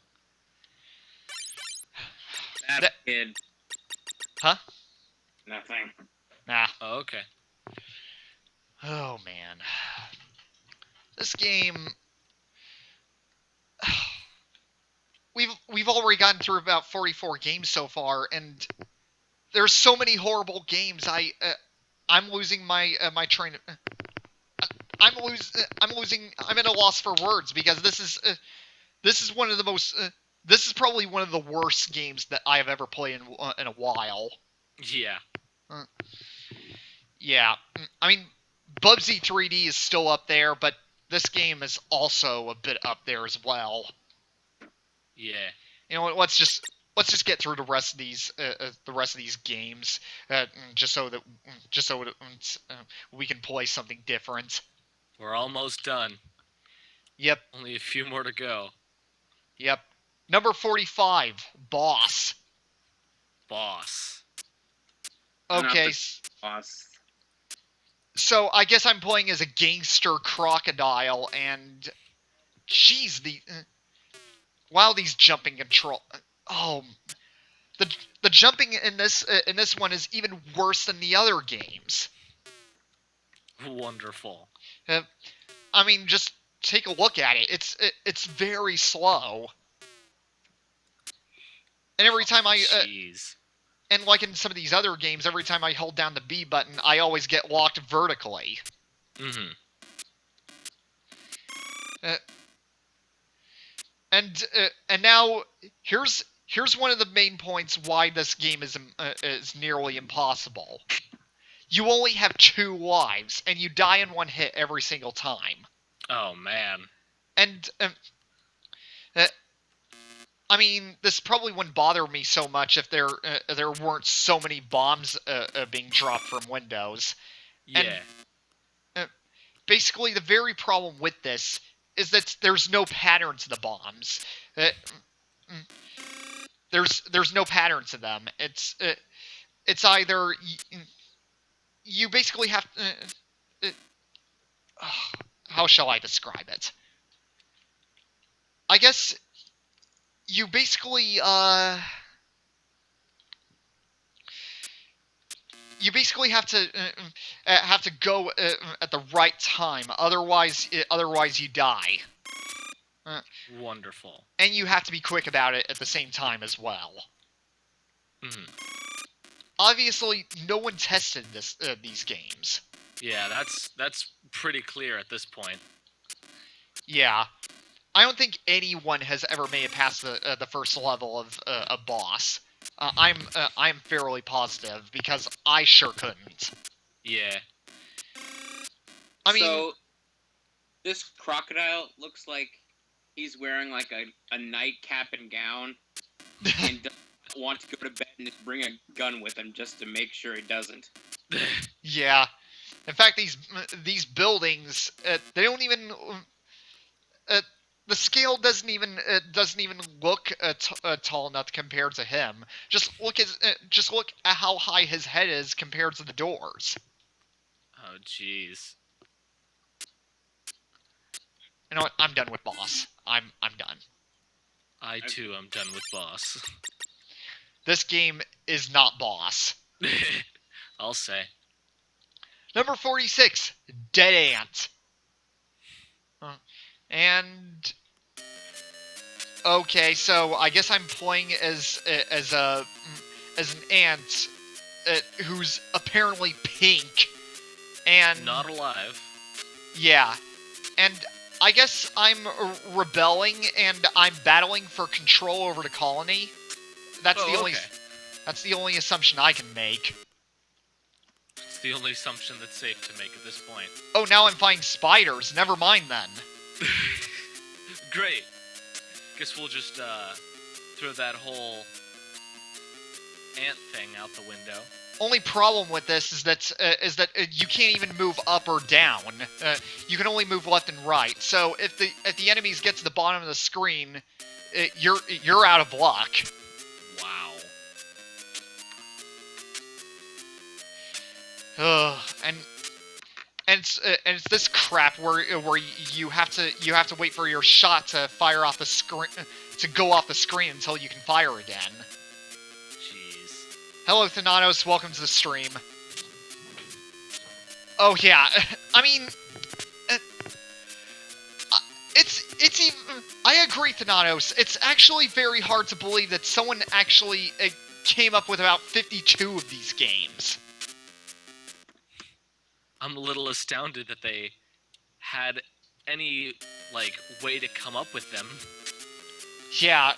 That kid. Huh? Nothing. Nah. Oh, okay. Oh man. This game. We've already gotten through about 44 games so far, and there's so many horrible games. I'm losing my my train. I'm at a loss for words because this is one of the most. This is probably one of the worst games that I have ever played in a while. Yeah. Yeah. I mean, Bubsy 3D is still up there, but this game is also a bit up there as well. Yeah. You know what? Let's just get through the rest of these games, just so that we can play something different. We're almost done. Yep. Only a few more to go. Yep. Number 45, Boss. Boss. Okay. Boss. So I guess I'm playing as a gangster crocodile, and jeez, wow, these jumping control. Oh, the jumping in this one is even worse than the other games. Wonderful. I mean, just take a look at it. It's very slow. And every time and like in some of these other games, every time I hold down the B button, I always get locked vertically. Mm-hmm. And now here's one of the main points why this game is nearly impossible. You only have 2 lives, and you die in one hit every single time. Oh man. And I mean, this probably wouldn't bother me so much if there weren't so many bombs being dropped from windows. Yeah. And basically, the very problem with this is that there's no pattern to the bombs. There's no pattern to them. It's either you basically have how shall I describe it? I guess you basically have to go at the right time. Otherwise you die. Wonderful. And you have to be quick about it at the same time as well. Mm-hmm. Obviously, no one tested these games. Yeah, that's pretty clear at this point. Yeah, I don't think anyone has ever made it past the first level of a boss. I'm fairly positive because I sure couldn't. Yeah. I mean, so this crocodile looks like he's wearing like a nightcap and gown, and doesn't want to go to bed and just bring a gun with him just to make sure he doesn't. yeah. In fact, these buildings, they don't even. The scale doesn't even look tall enough compared to him. Just look at how high his head is compared to the doors. Oh jeez. You know what? I'm done with Boss. I'm done. I too am done with Boss. This game is not Boss. I'll say. Number 46, Dead Ant. And okay, so I guess I'm playing as an ant who's apparently pink and not alive. Yeah, and I guess I'm rebelling and I'm battling for control over the colony. That's the only assumption I can make. It's the only assumption that's safe to make at this point. Oh, now I'm fighting spiders. Never mind then. Great. Guess we'll just throw that whole ant thing out the window. only problem with this is that you can't even move up or down. You can only move left and right. So if the enemies get to the bottom of the screen, you're out of luck. Wow. And it's this crap where you have to wait for your shot to fire off the screen, to go off the screen until you can fire again. Jeez. Hello, Thanatos. Welcome to the stream. Oh yeah, I mean, it's even. I agree, Thanatos. It's actually very hard to believe that someone actually came up with about 52 of these games. I'm a little astounded that they had any, like, way to come up with them. Yeah,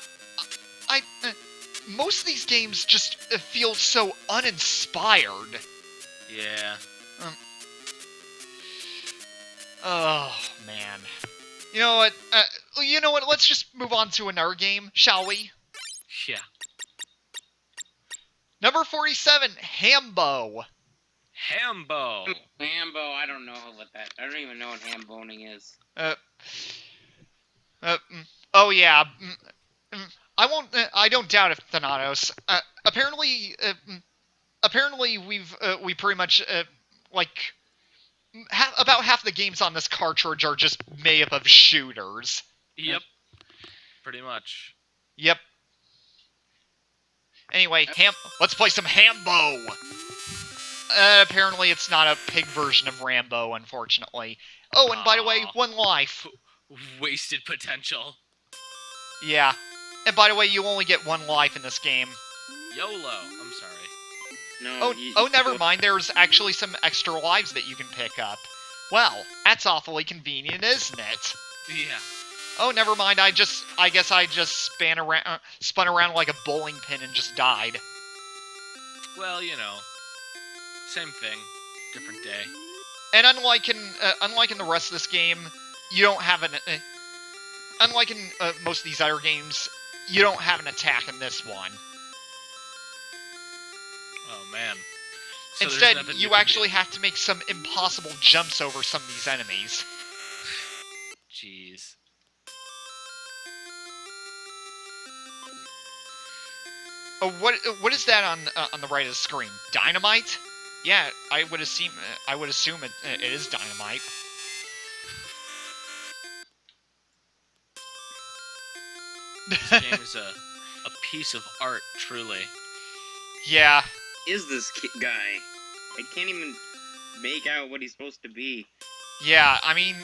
most of these games just feel so uninspired. Yeah. Oh, man. You know what? Let's just move on to another game, shall we? Yeah. Number 47, Hambo. Hambo! Hambo, I don't know what that. I don't even know what ham boning is. Oh yeah. I won't. I don't doubt it, Thanatos. Apparently, we pretty much like about half the games on this cartridge are just made up of shooters. Yep. Pretty much. Yep. Anyway, let's play some Hambo. Apparently it's not a pig version of Rambo, unfortunately. Oh, and by the way, 1 life. Wasted potential. Yeah. And by the way, you only get 1 life in this game. YOLO. I'm sorry. No. Never mind. There's actually some extra lives that you can pick up. Well, that's awfully convenient, isn't it? Yeah. Oh, never mind. I guess I just spun around like a bowling pin and just died. Well, you know. Same thing. Different day. And unlike in the rest of this game, you don't have an... unlike in most of these other games, you don't have an attack in this one. Oh, man. So instead, you actually have to make some impossible jumps over some of these enemies. Jeez. Oh, what is that on the right of the screen? Dynamite? Yeah, I would assume it is dynamite. This game is a piece of art, truly. Yeah. Is this guy? I can't even make out what he's supposed to be. Yeah, I mean,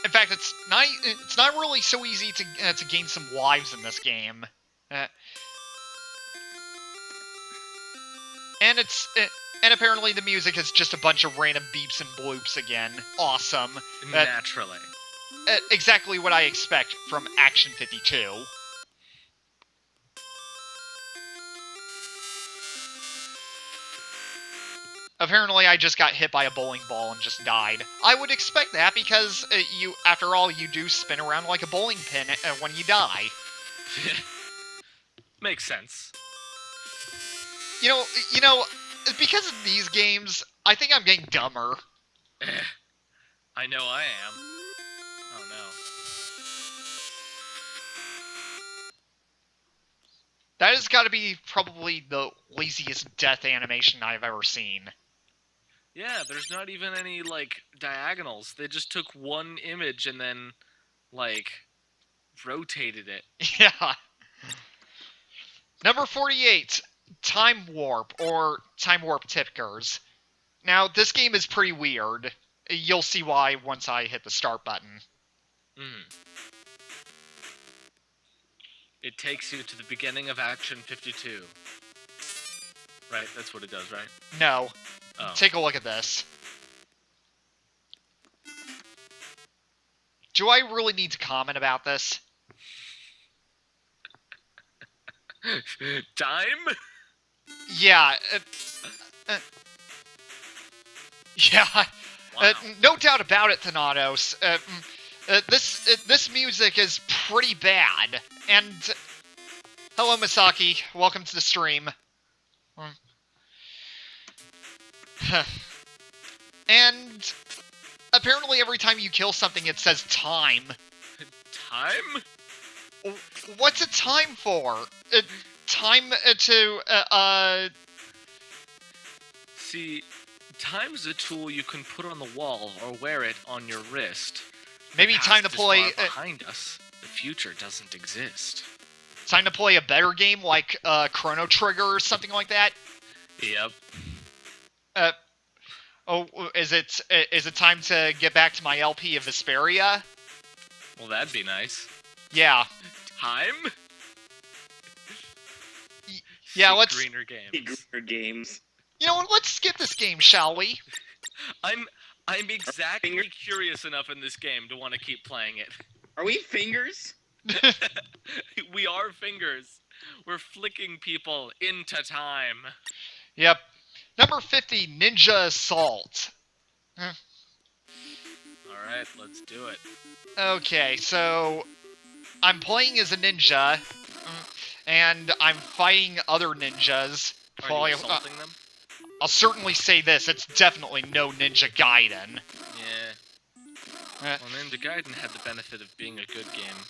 in fact, it's not really so easy to gain some lives in this game. And apparently the music is just a bunch of random beeps and bloops again. Awesome. Naturally. Exactly what I expect from Action 52. Apparently I just got hit by a bowling ball and just died. I would expect that because, after all, you do spin around like a bowling pin when you die. Makes sense. You know, because of these games, I think I'm getting dumber. I know I am. Oh no. That has got to be probably the laziest death animation I've ever seen. Yeah, there's not even any, like, diagonals. They just took one image and then, like, rotated it. Yeah. Number 48, Time Warp, or Time Warp Tipkers. Now, this game is pretty weird. You'll see why once I hit the start button. It takes you to the beginning of Action 52. Right? That's what it does, right? No. Oh. Take a look at this. Do I really need to comment about this? Time? Yeah. Yeah. Wow. No doubt about it, Thanatos. This music is pretty bad. And hello, Misaki. Welcome to the stream. And apparently every time you kill something, it says time. Time? What's it time for? Time to, See, time's a tool you can put on the wall or wear it on your wrist. maybe The time to past is play, far behind us. The future doesn't exist. time to play a better game like, Chrono Trigger or something like that? Yep. Oh, is it time to get back to my LP of Vesperia? Well, that'd be nice. Yeah. Time? Yeah, Seek let's... greener games. Greener games. You know what, let's skip this game, shall we? I'm exactly curious enough in this game to want to keep playing it. Are we fingers? We are fingers. We're flicking people into time. Yep. Number 50, Ninja Assault. Alright, let's do it. Okay, so I'm playing as a ninja, and I'm fighting other ninjas. Are you assaulting them? I'll certainly say this, it's definitely no Ninja Gaiden. Yeah. Well, Ninja Gaiden had the benefit of being a good game.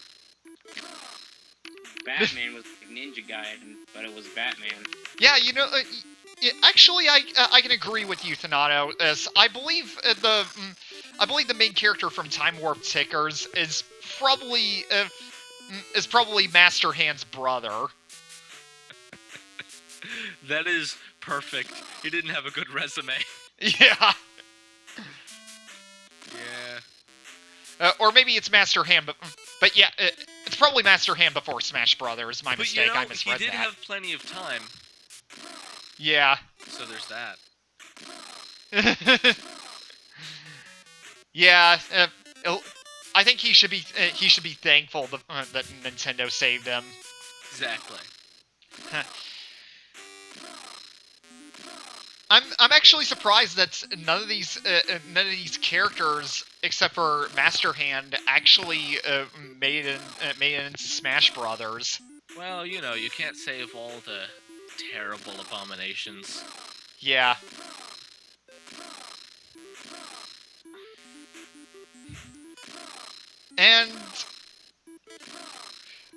Batman was like Ninja Gaiden, but it was Batman. Yeah, you know, actually, I can agree with you, Thanato, as I believe the main character from Time Warp Tickers is probably Master Hand's brother. That is perfect. He didn't have a good resume. Yeah. Yeah. Or maybe it's Master Hand, but yeah, it's probably Master Hand before Smash Brothers. My But mistake. you know, I misread he did that. have plenty of time, Yeah. so there's that. Yeah. I think he should be thankful that Nintendo saved him. Exactly. I'm actually surprised that none of these characters, except for Master Hand, actually made it into Smash Brothers. Well, you know, you can't save all the terrible abominations. Yeah. And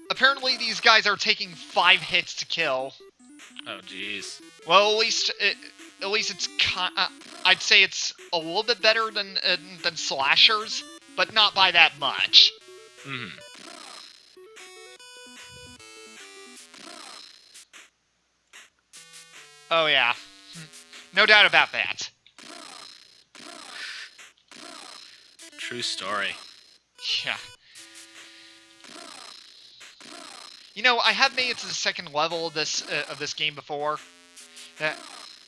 apparently these guys are taking 5 hits to kill. Oh, jeez. Well, at least it's I'd say it's a little bit better than slashers, but not by that much. Hmm. Oh yeah, no doubt about that. True story. Yeah. You know, I have made it to the second level of this game before.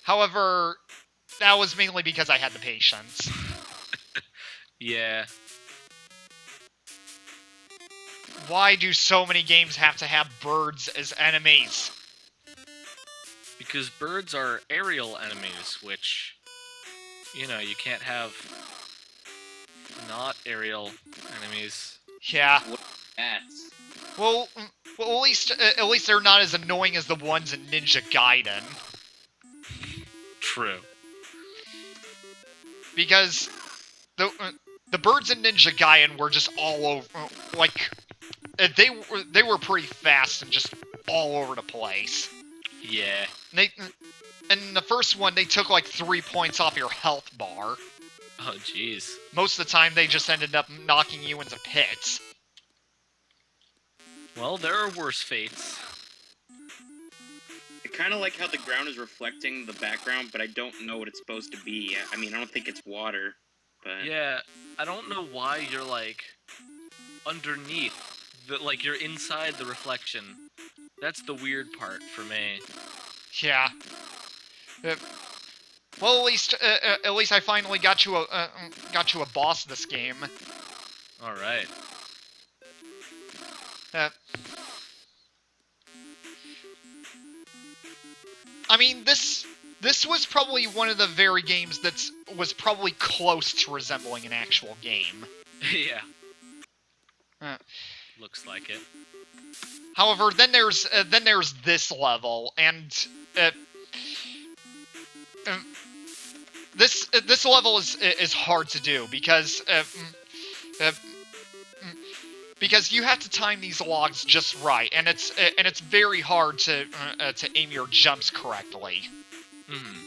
However, that was mainly because I had the patience. Yeah. Why do so many games have to have birds as enemies? Because birds are aerial enemies, which, you know, you can't have not aerial enemies. Yeah. Bats. Well, at least they're not as annoying as the ones in Ninja Gaiden. True. Because the birds in Ninja Gaiden were just all over, like they were pretty fast and just all over the place. Yeah. And in the first one, they took like 3 points off your health bar. Oh, jeez. Most of the time, they just ended up knocking you into pits. Well, there are worse fates. I kind of like how the ground is reflecting the background, but I don't know what it's supposed to be. I mean, I don't think it's water, but... Yeah, I don't know why you're, like, underneath. Like, you're inside the reflection. That's the weird part for me. Yeah. Well, at least I finally got you a boss this game. All right. I mean, this was probably one of the very games that was probably close to resembling an actual game. Yeah. Uh, Looks like it. However, then there's this level, and this level is hard to do because because you have to time these logs just right, and it's very hard to aim your jumps correctly. Hmm.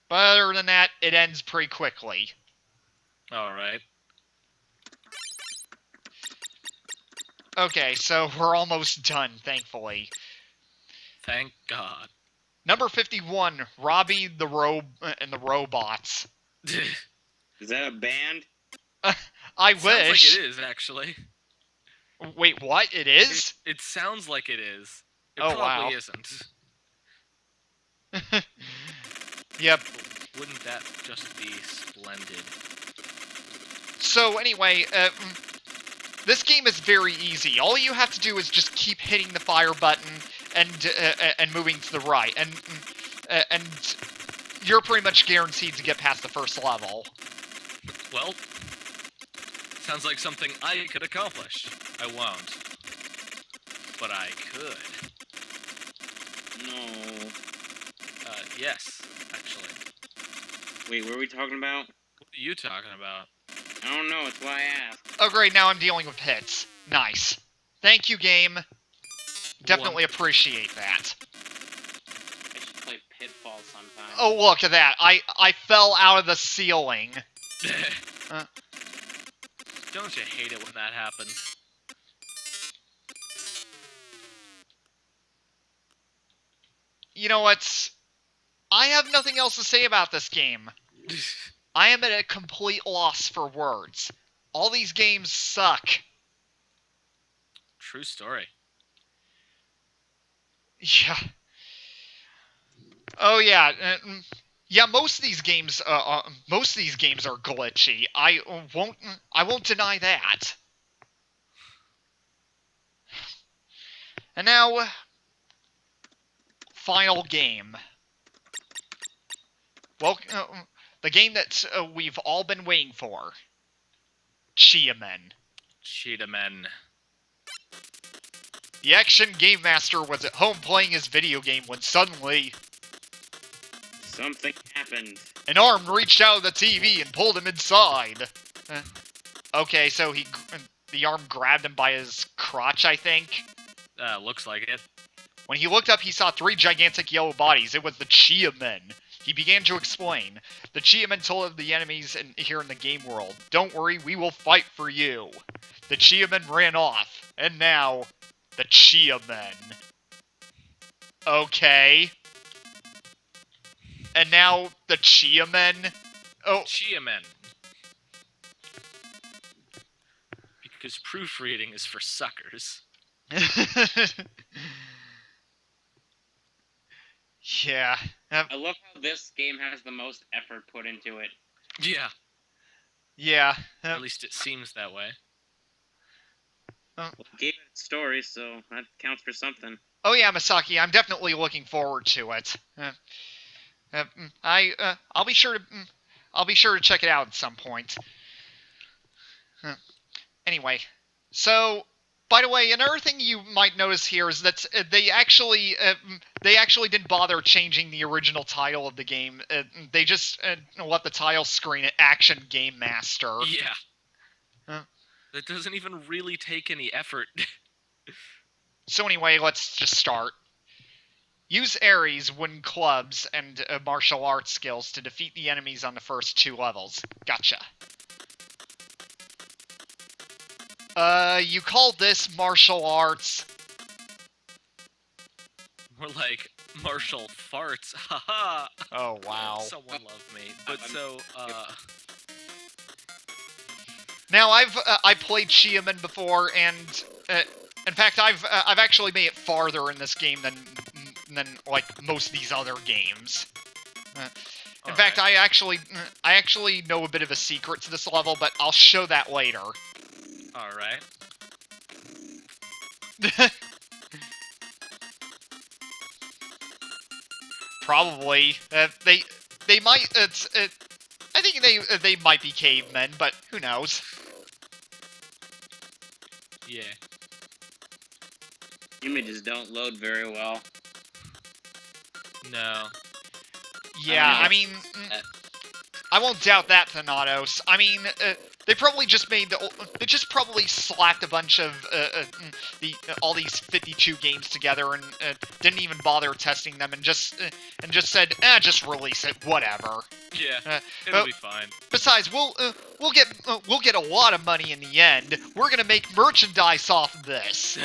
But other than that, it ends pretty quickly. All right. Okay, so we're almost done, thankfully. Thank God. Number 51, Robbie the and the Robots. Is that a band? I Sounds wish. like it is, actually. Wait, what? It is? It sounds like it is. It Oh, probably wow. isn't. Yep. Wouldn't that just be splendid? So anyway, this game is very easy. All you have to do is just keep hitting the fire button and moving to the right, and you're pretty much guaranteed to get past the first level. Well, sounds like something I could accomplish. I won't. But I could. No. Yes, actually. Wait, what are we talking about? What are you talking about? I don't know, it's why I asked. Oh great, now I'm dealing with hits. Nice. Thank you, game. Definitely appreciate that. I should play Pitfall sometime. Oh, look at that. I fell out of the ceiling. Don't you hate it when that happens? You know what? I have nothing else to say about this game. I am at a complete loss for words. All these games suck. True story. Yeah. Oh yeah. Yeah, most of these games are glitchy. I won't deny that. And now, final game. Well, the game that we've all been waiting for. Cheetahmen. Cheetahmen. The action game master was at home playing his video game when suddenly Something happened. an arm reached out of the TV and pulled him inside. Okay, so the arm grabbed him by his crotch, I think. Looks like it. When he looked up, he saw 3 gigantic yellow bodies. It was the Cheetahmen. He began to explain. The Cheetahmen told the enemies here in the game world, "Don't worry, we will fight for you." The Cheetahmen ran off. And now, the Cheetahmen. Okay. And now, the Cheetahmen. Oh. Cheetahmen. Because proofreading is for suckers. Yeah. I love how this game has the most effort put into it. Yeah. Yeah. At least it seems that way. Well, it gave it its story, so that counts for something. Oh yeah, Masaki, I'm definitely looking forward to it. I'll be sure to check it out at some point. Anyway, so by the way, another thing you might notice here is that they actually didn't bother changing the original title of the game. They just let the title screen at Action Game Master. Yeah. That doesn't even really take any effort. So anyway, let's just start. Use Ares, wooden clubs, and martial arts skills to defeat the enemies on the first 2 levels. Gotcha. You call this martial arts? More like martial farts. Haha. Oh, wow. Someone love me. But so, Now, I played Cheetahmen before, and in fact, I've actually made it farther in this game than like most of these other games. In fact, I actually know a bit of a secret to this level, but I'll show that later. All right. Probably. They might. I think they might be cavemen, but who knows? Yeah. Images don't load very well. No. Yeah, know. I mean, I won't doubt that, Thanatos. I mean, they probably just they just probably slapped a bunch of all these 52 games together and didn't even bother testing them and just said, just release it, whatever. Yeah, it'll be fine. Besides, we'll get a lot of money in the end. We're gonna make merchandise off of this.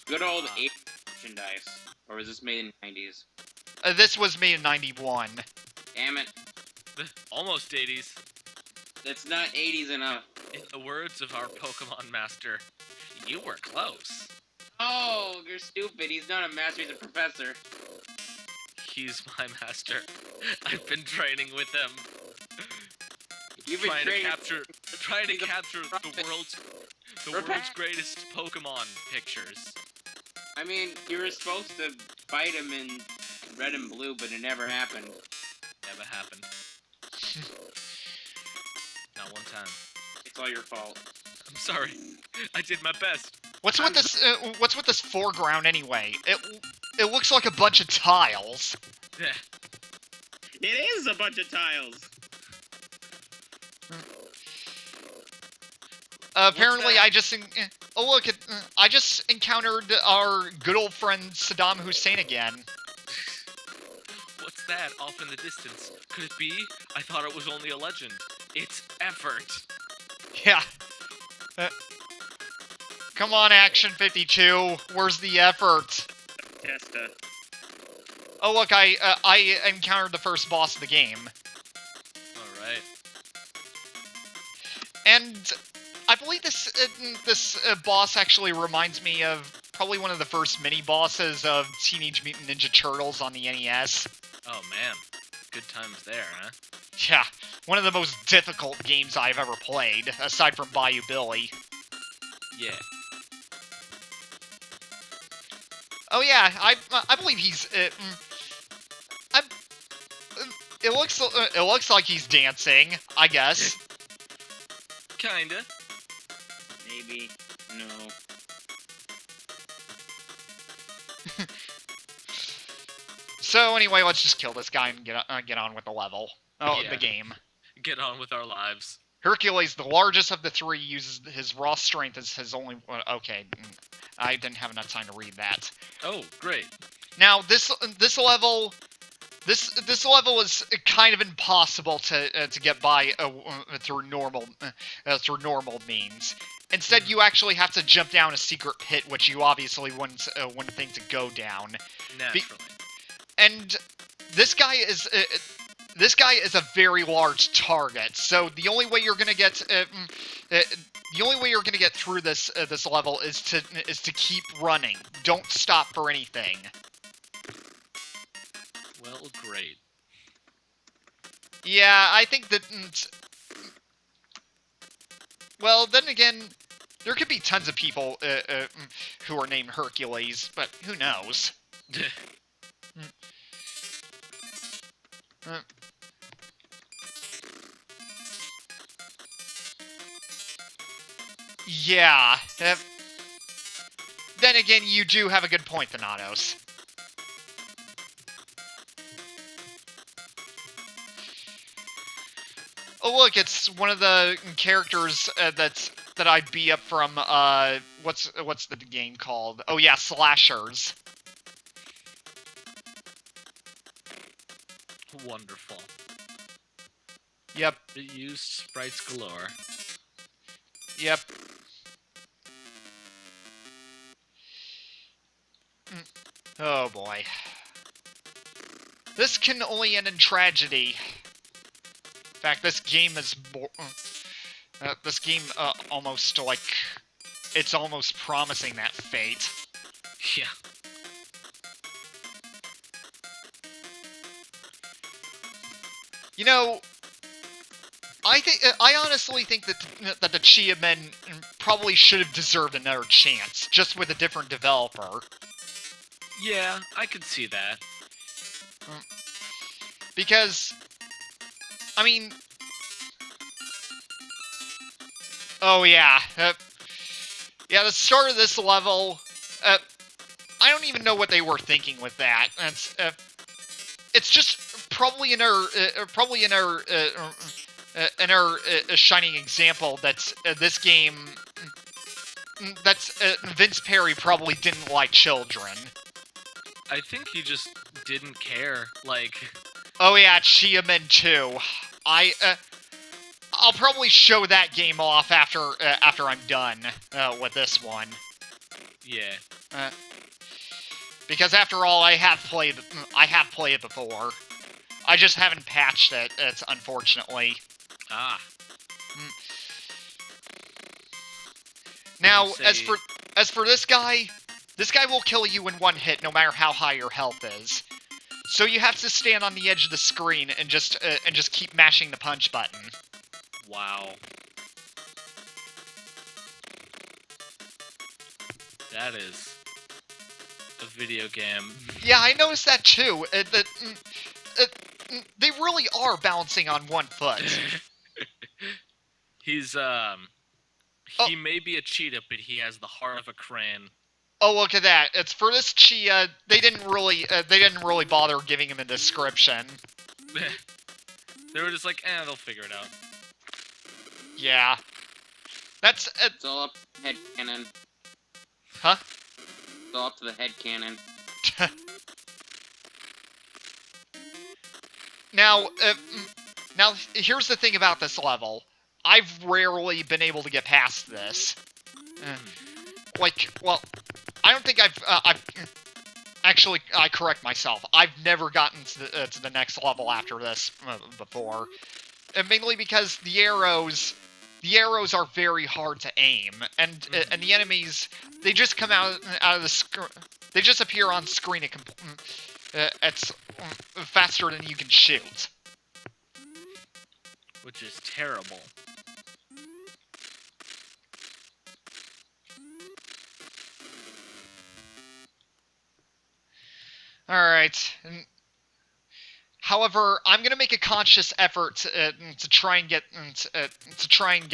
Good old 80s merchandise. Or was this made in the 90s? This was made in '91. Damn it. Almost 80s. That's not 80s enough. In the words of our Pokemon master, you were close. Oh, you're stupid. He's not a master, he's a professor. He's my master. I've been training with him. You've been trying training. to capture the world's greatest Pokemon pictures. I mean, you were supposed to fight him in red and blue, but it never happened. Never happened. Not one time. It's all your fault. I'm sorry. I did my best. What's with this foreground anyway? It looks like a bunch of tiles. It is a bunch of tiles. Apparently, that? I just encountered our good old friend Saddam Hussein again. What's that off in the distance? Could it be? I thought it was only a legend. It's effort. Yeah. Come on, Action 52. Where's the effort? Testa. Oh look, I encountered the first boss of the game, Alright. and I believe this boss actually reminds me of probably one of the first mini bosses of Teenage Mutant Ninja Turtles on the NES. Oh man. Good times there, huh? Yeah, one of the most difficult games I've ever played, aside from Bayou Billy. Yeah. Oh yeah, I believe he's. It looks like he's dancing, I guess. Kinda. Maybe. No. So anyway, let's just kill this guy and get on with the level. Oh, Yeah. the game. Get on with our lives. Hercules, the largest of the three, uses his raw strength as his only. Okay, I didn't have enough time to read that. Oh, great. Now this level is kind of impossible to get by through normal means. Instead, you actually have to jump down a secret pit, which you obviously wouldn't think to go down. Naturally. And this guy is a very large target. So the only way you're gonna get through this level is to keep running. Don't stop for anything. Well, great. Yeah, I think that. Well, then again, there could be tons of people who are named Hercules, but who knows? Yeah. Then again, you do have a good point, Thanatos. Oh look, it's one of the characters that I beat up from what's the game called? Oh yeah, Slashers. Wonderful. Yep. It used sprites galore. Yep. Oh boy. This can only end in tragedy. In fact, this game is almost like it's almost promising that fate. Yeah. You know, I honestly think that the Cheetahmen probably should have deserved another chance, just with a different developer. Yeah, I could see that. Because, I mean, oh yeah, Yeah, the start of this level, I don't even know what they were thinking with that. It's just probably another shining example that's this game. That's Vince Perry probably didn't like children. I think he just didn't care. Like, Oh yeah, Cheetahmen 2. I'll probably show that game off after I'm done with this one. yeah. Because after all, I have played it before. I just haven't patched it. It's unfortunately. Ah. Now, Say- as for this guy will kill you in one hit, no matter how high your health is. So you have to stand on the edge of the screen and just keep mashing the punch button. Wow. That is a video game. Yeah, I noticed that too. They really are balancing on one foot. He's he may be a cheetah, but he has the heart of a crane. Oh, look at that! It's for this Chia. They didn't really bother giving him a description. They were just like, they'll figure it out. Yeah, that's It's all up to the head cannon. Huh? It's all up to the head cannon. Now, here's the thing about this level. I've rarely been able to get past this. Well, I don't think actually, I correct myself. I've never gotten to the next level after this before. Mainly because the arrows are very hard to aim, and the enemies, they just come out of the screen. They just appear on screen. It's faster than you can shoot. Which is terrible. Alright. However, I'm gonna make a conscious effort to try and get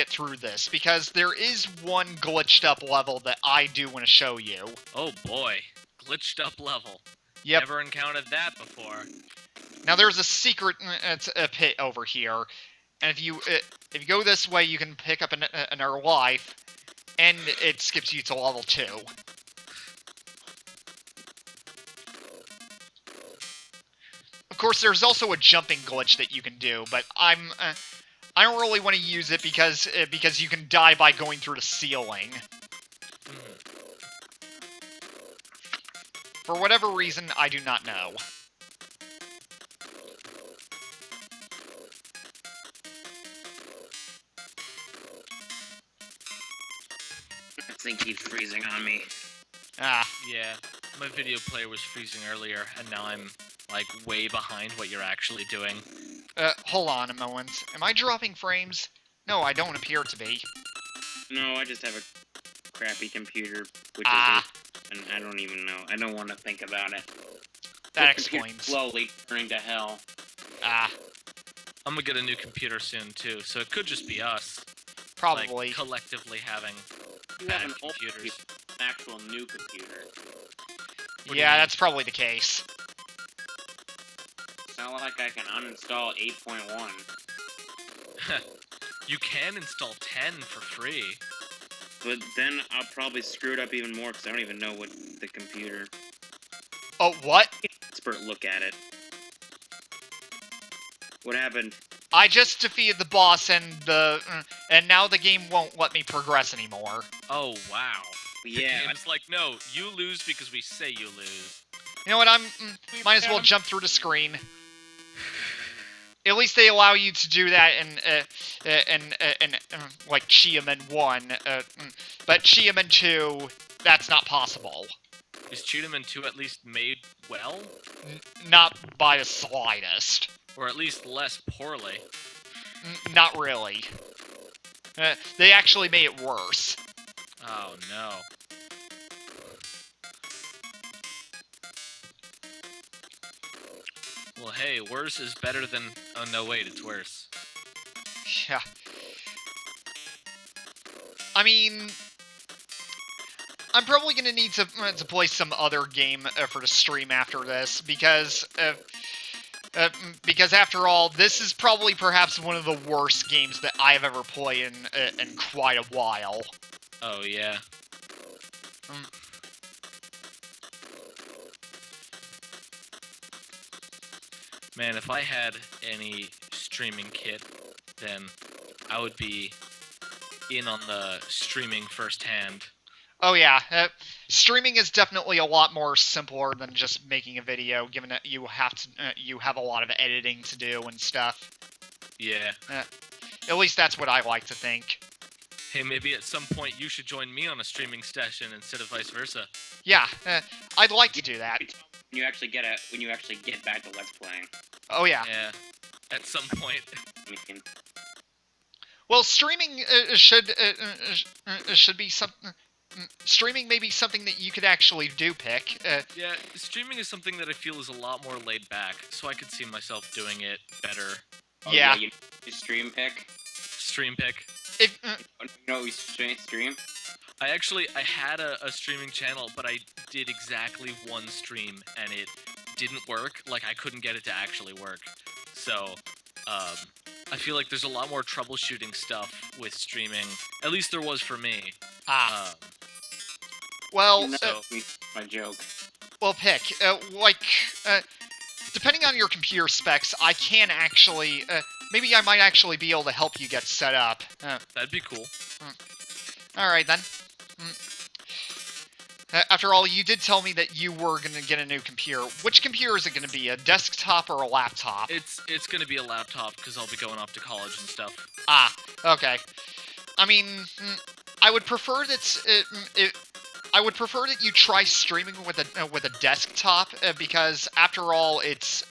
through this, because there is one glitched up level that I do want to show you. Oh boy. Glitched up level. Yep. Never encountered that before. Now there's a secret pit over here, and if you go this way, you can pick up another life, and it skips you to level 2. Of course, there's also a jumping glitch that you can do, but I don't really want to use it because you can die by going through the ceiling. For whatever reason, I do not know. I think he's freezing on me. Ah. Yeah. My video player was freezing earlier, and now I'm, like, way behind what you're actually doing. Hold on a moment. Am I dropping frames? No, I don't appear to be. No, I just have a crappy computer, which Ah. is, and I don't even know. I don't want to think about it. That The computer's explains. slowly turning to hell. Ah. I'm gonna get a new computer soon, too, so it could just be us. Probably. Like, collectively having You bad have an old computers. computer, an actual new computer. What do you Yeah, mean? that's probably the case. It's not like I can uninstall 8.1. You can install 10 for free. But then I'll probably screw it up even more because I don't even know what the computer. Oh, what? Expert look at it. What happened? I just defeated the boss, and now the game won't let me progress anymore. Oh, wow. Yeah, It's like, no, you lose because we say you lose. You know what? Might as well jump through the screen. At least they allow you to do that in like Cheetahmen 1, but Cheetahmen 2, that's not possible. Is Cheetahmen 2 at least made well? Not by the slightest. Or at least less poorly? Not really. They actually made it worse. Oh, no. Well, hey, worse is better than... Oh, no, wait, it's worse. Yeah. I mean, I'm probably gonna need to play some other game for the stream after this because after all, this is probably perhaps one of the worst games that I have ever played in quite a while. Oh yeah. Man, if I had any streaming kit, then I would be in on the streaming firsthand. Oh yeah, streaming is definitely a lot more simpler than just making a video, given that you have a lot of editing to do and stuff. Yeah. At least that's what I like to think. Hey, maybe at some point you should join me on a streaming session instead of vice versa. Yeah, I'd like to do that. When you actually get back to Let's Playing. Oh yeah. Yeah. At some point. I mean, Well, streaming should be something. Streaming may be something that you could actually do, Pick. Yeah, streaming is something that I feel is a lot more laid back, so I could see myself doing it better. oh, Yeah. You stream pick. Stream pick. If You know we stream. I had a streaming channel, but I did exactly one stream, and it didn't work. Like, I couldn't get it to actually work. So, I feel like there's a lot more troubleshooting stuff with streaming. At least there was for me. well, No, my joke. well, Pick. Depending on your computer specs, I can actually. Maybe I might actually be able to help you get set up. That'd be cool. All right then. After all, you did tell me that you were gonna get a new computer. Which computer is it gonna be? A desktop or a laptop? It's gonna be a laptop, because I'll be going off to college and stuff. Okay. I mean, I would prefer that I would prefer that you try streaming with a desktop because after all, it's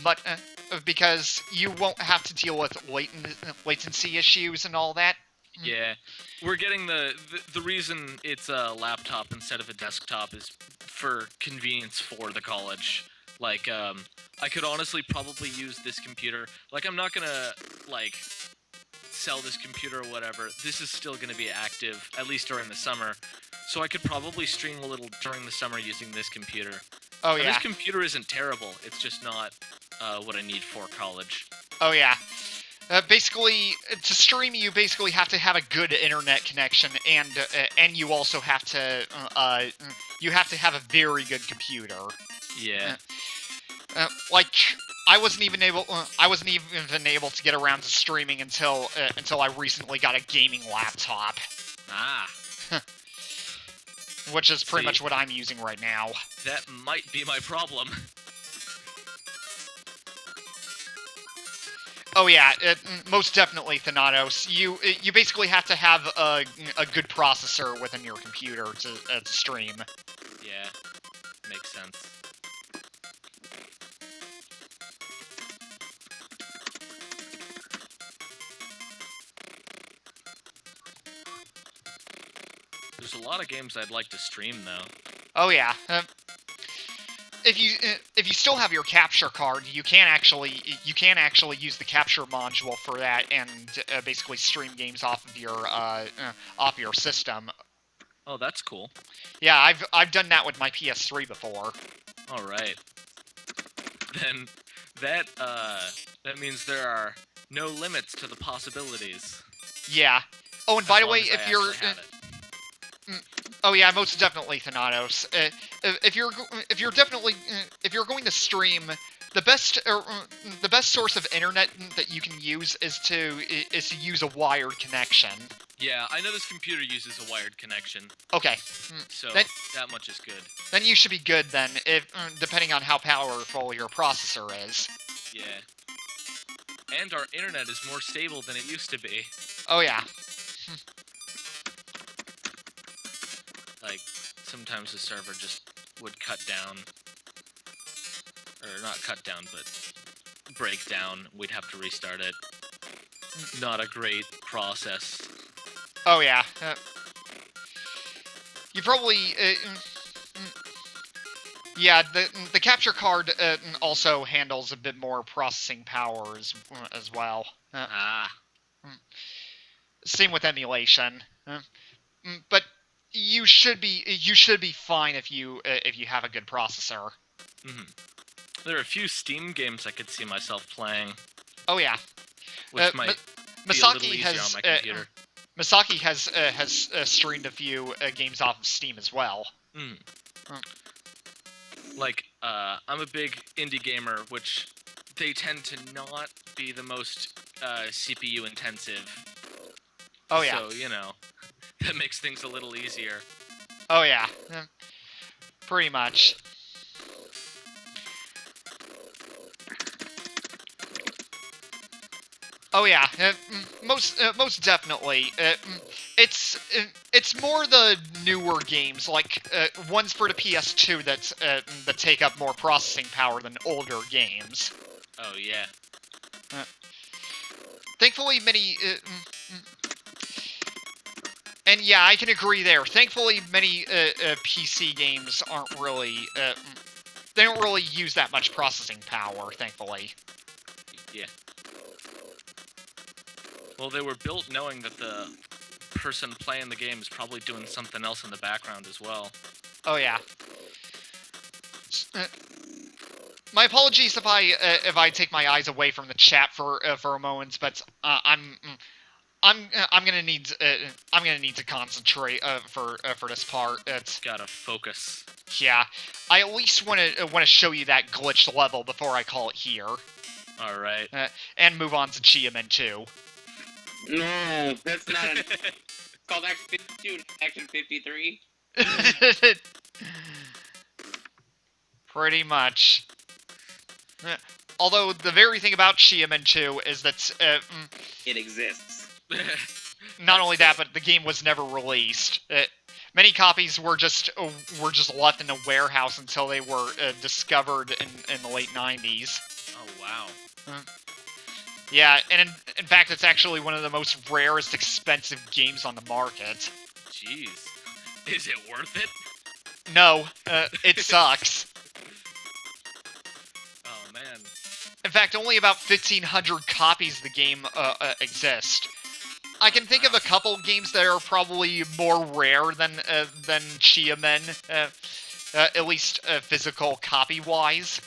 much because you won't have to deal with latency issues and all that. Yeah, we're getting the reason it's a laptop instead of a desktop is for convenience for the college. Like, I could honestly probably use this computer. Like, I'm not gonna, like, sell this computer or whatever. This is still gonna be active, at least during the summer. So I could probably stream a little during the summer using this computer. Oh And yeah. this computer isn't terrible. It's just not what I need for college. Oh yeah. Basically, to stream, you basically have to have a good internet connection, and you also have to have a very good computer. Yeah. Like, I wasn't even able to get around to streaming until I recently got a gaming laptop, Ah, which is pretty See. much what I'm using right now. that might be my problem. Oh yeah, most definitely, Thanatos. You basically have to have a good processor within your computer to stream. Yeah, makes sense. There's a lot of games I'd like to stream, though. Oh yeah. If you still have your capture card, you can actually use the capture module for that and basically stream games off of your system. Oh, that's cool. Yeah, I've done that with my PS3 before. All right. Then that means there are no limits to the possibilities. Yeah. Oh, and as by the long way, as I if you're actually have it. oh yeah, most definitely, Thanatos. If you're going to stream, the best source of internet that you can use is to use a wired connection. Yeah, I know this computer uses a wired connection, Okay, so Then- that much is good. then you should be good then, if depending on how powerful your processor is. Yeah. And our internet is more stable than it used to be. Oh yeah. Like, sometimes the server just would cut down. Or not cut down, but break down. We'd have to restart it. Not a great process. Oh yeah. You probably yeah, the capture card also handles a bit more processing power as well. Ah. Same with emulation. But you should be fine if you have a good processor. There are a few Steam games I could see myself playing, Oh yeah. which might be a little easier on my computer. Masaki has streamed a few games off of Steam as well. Like, I'm a big indie gamer, which they tend to not be the most CPU intensive. Oh yeah. So, you know, that makes things a little easier. Oh yeah. Pretty much. Oh yeah, most definitely. It's more the newer games, like ones for the PS2 that take up more processing power than older games. Oh yeah. Thankfully, many. And yeah, I can agree there. Thankfully, many PC games aren't really. They don't really use that much processing power. Thankfully. Yeah. Well, they were built knowing that the person playing the game is probably doing something else in the background as well. Oh yeah. My apologies if I take my eyes away from the chat for a moment, but I'm gonna need to concentrate for this part. It's Gotta focus. yeah. I at least want to show you that glitched level before I call it here. All right. And move on to Cheetahmen 2. No, that's not an... It's called Action 52, Action 53. Pretty much. Although the very thing about Cheetahmen 2 is that It exists. not only that, but the game was never released. Many copies were just left in a warehouse until they were discovered in the late 90s. Oh wow. Yeah, and in fact, it's actually one of the most rarest, expensive games on the market. Jeez. Is it worth it? No, it sucks. Oh man. In fact, only about 1,500 copies of the game exist. I can think of a couple games that are probably more rare than Cheetahmen, at least physical copy-wise.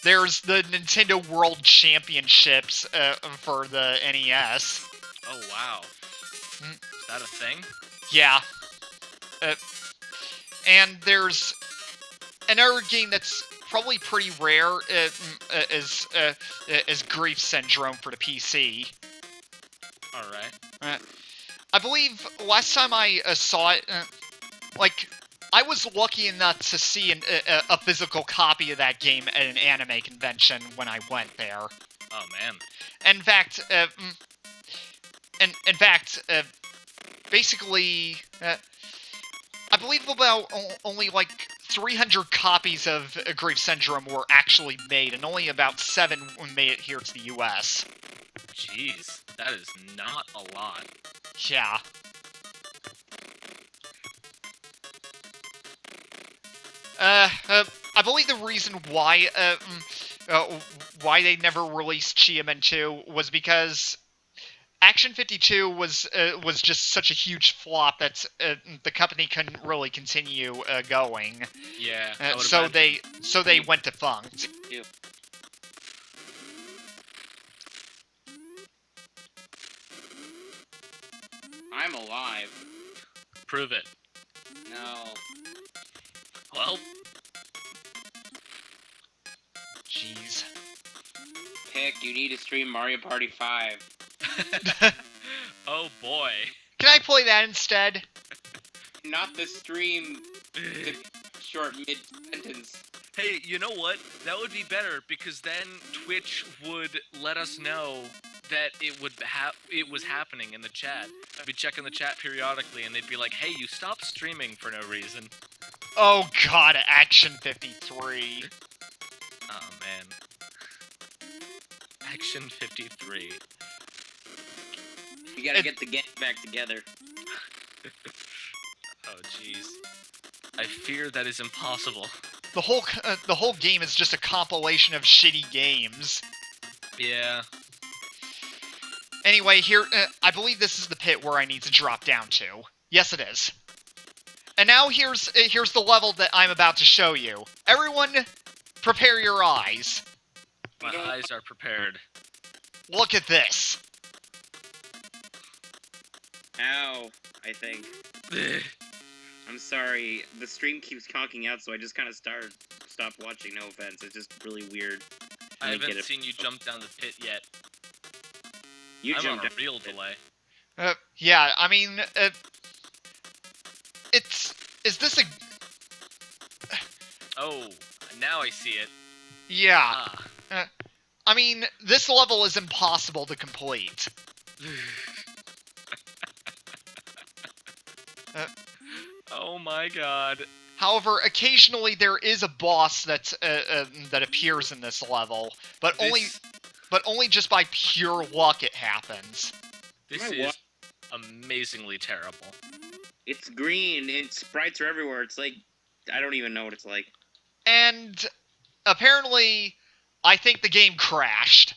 There's the Nintendo World Championships for the NES. Oh wow. Is that a thing? Yeah. And there's another game that's probably pretty rare is Grief Syndrome for the PC. All right. I believe last time I saw it, like, I was lucky enough to see a physical copy of that game at an anime convention when I went there. Oh man. In fact, basically, I believe about only like 300 copies of Grief Syndrome were actually made, and only about 7 made it here to the US. Jeez, that is not a lot. Yeah. I believe the reason why they never released Cheetahmen 2 was because Action 52 was just such a huge flop that the company couldn't really continue going. Yeah. So they went defunct. Ew. I'm alive. Prove it. No. Well. Jeez. Pick, you need to stream Mario Party 5. Oh boy. Can I play that instead? Not the stream, the short mid-sentence. Hey, you know what? That would be better, because then Twitch would let us know that it was happening in the chat. I'd be checking the chat periodically, and they'd be like, "Hey, you stopped streaming for no reason." Oh god, Action 53. Oh man. Action 53. You gotta get the gang back together. Oh jeez. I fear that is impossible. The whole game is just a compilation of shitty games. Yeah. Anyway, here, I believe this is the pit where I need to drop down to. Yes, it is. And now here's the level that I'm about to show you. Everyone, prepare your eyes. My eyes are prepared. Look at this. Ow, I think. I'm sorry. The stream keeps conking out, so I just kind of stopped watching. No offense. It's just really weird. I Let me haven't get it. seen you jump down the pit yet. You I'm jumped on a down. real delay. Yeah, I mean, is this a... Oh, now I see it. Yeah, Ah. I mean, this level is impossible to complete. Oh my god. However, occasionally there is a boss that appears in this level, but only just by pure luck it happens. This My is what? amazingly terrible. It's green, and sprites are everywhere. It's like, I don't even know what it's like. And apparently, I think the game crashed.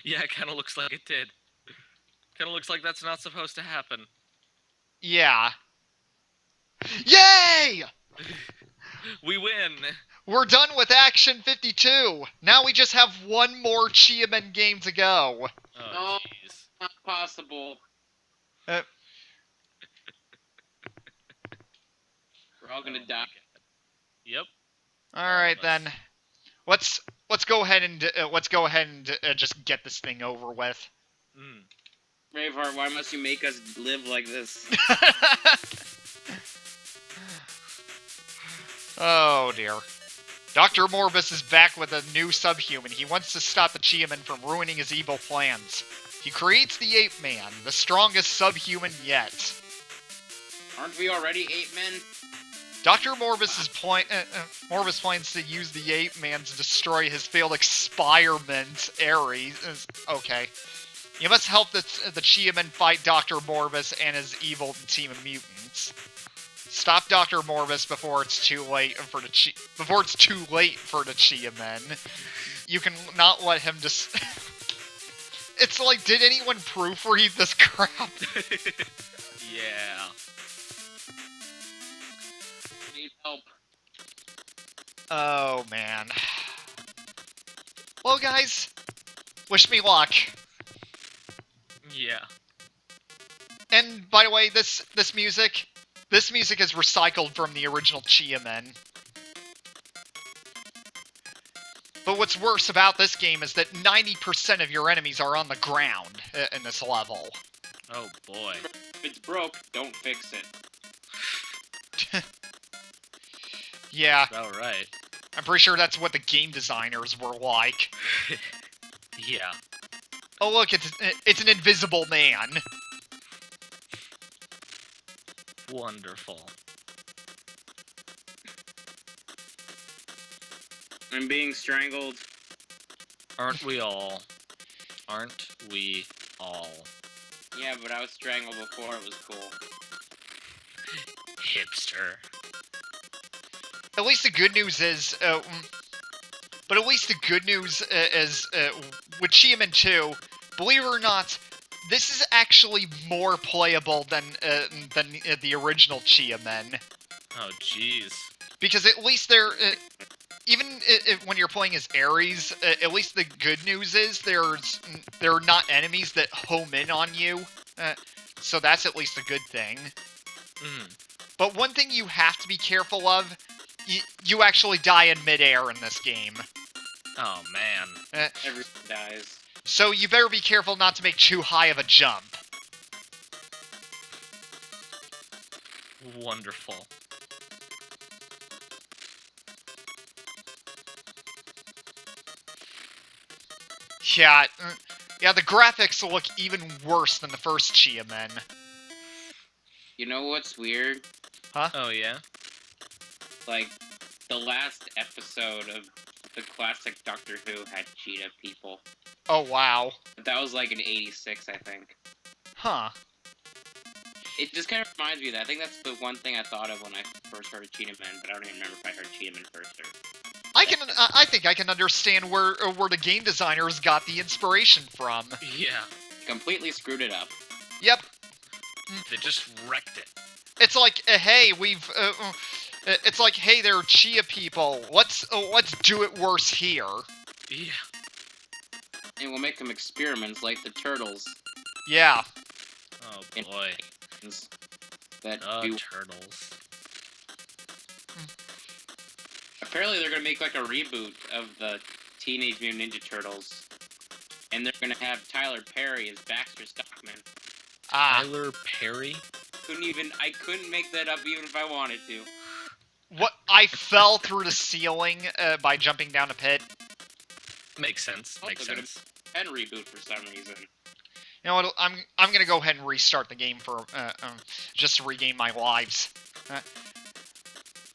Yeah, it kind of looks like it did. Kind of looks like that's not supposed to happen. Yeah. Yay! We win! We're done with Action 52. Now we just have one more Cheetahmen game to go. Oh, jeez. Not possible. Uh, We're all gonna die. Yep. all right of us. then. Let's go ahead and just get this thing over with. Mm. Braveheart, why must you make us live like this? Oh dear. Dr. Morbus is back with a new subhuman. He wants to stop the Cheetahmen from ruining his evil plans. He creates the Ape Man, the strongest subhuman yet. Aren't we already 8 men? Dr. Morbus Morbus plans to use the Ape Man to destroy his failed experiment, Ares. Okay. You must help the Cheetahmen fight Dr. Morbus and his evil team of mutants. Stop Dr. Morbus before it's too late for the Cheetahmen. You can not let him just. It's like, did anyone proofread this crap? Yeah. Need help. Oh man. Well, guys, wish me luck. Yeah. And by the way, this music is recycled from the original Cheetahmen. But what's worse about this game is that 90% of your enemies are on the ground in this level. Oh boy. If it's broke, don't fix it. Yeah, About right. I'm pretty sure that's what the game designers were like. Yeah. Oh look, it's an invisible man. Wonderful. I'm being strangled. Aren't we all? Aren't we all? Yeah, but I was strangled before it was cool. Hipster. At least the good news is, but at least the good news is, with Cheetahmen 2, believe it or not, this is actually more playable than the original Cheetahmen. Oh jeez. Because at least even when you're playing as Ares, at least the good news is there are not enemies that home in on you. So that's at least a good thing. Mm. But one thing you have to be careful of, you actually die in midair in this game. Oh man. Everyone dies. So you better be careful not to make too high of a jump. Wonderful. Yeah, the graphics look even worse than the first Cheetahmen. You know what's weird? Oh yeah. Like, the last episode of the classic Doctor Who had cheetah people. Oh, wow. But that was like in '86, I think. Huh. It just kind of reminds me of that. I think that's the one thing I thought of when I first heard of Cheetahmen, but I don't even remember if I heard Cheetahmen first or... I think I can understand where the game designers got the inspiration from. Yeah. Completely screwed it up. Yep. They just wrecked it. It's like, hey, it's like, hey, there are Chia people. Let's do it worse here. Yeah. And we'll make them experiments like the turtles. Yeah. Oh And boy. That Oh, do. turtles. Apparently, they're gonna make like a reboot of the Teenage Mutant Ninja Turtles, and they're gonna have Tyler Perry as Baxter Stockman. Ah. Tyler Perry? I couldn't make that up even if I wanted to. What? I fell through the ceiling by jumping down a pit. Makes sense. Makes Also gonna sense. And reboot for some reason. You know what? I'm gonna go ahead and restart the game for just to regain my lives.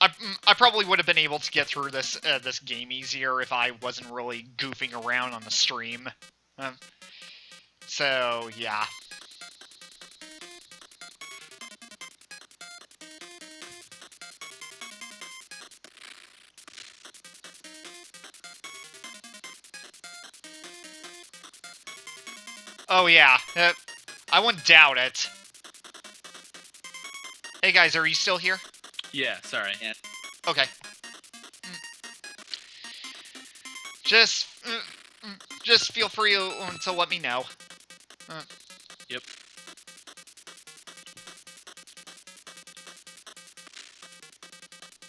I probably would have been able to get through this this game easier if I wasn't really goofing around on the stream. So yeah. Oh yeah, I wouldn't doubt it. Hey guys, are you still here? Yeah, sorry. Yeah. Okay. Just feel free to let me know. Yep.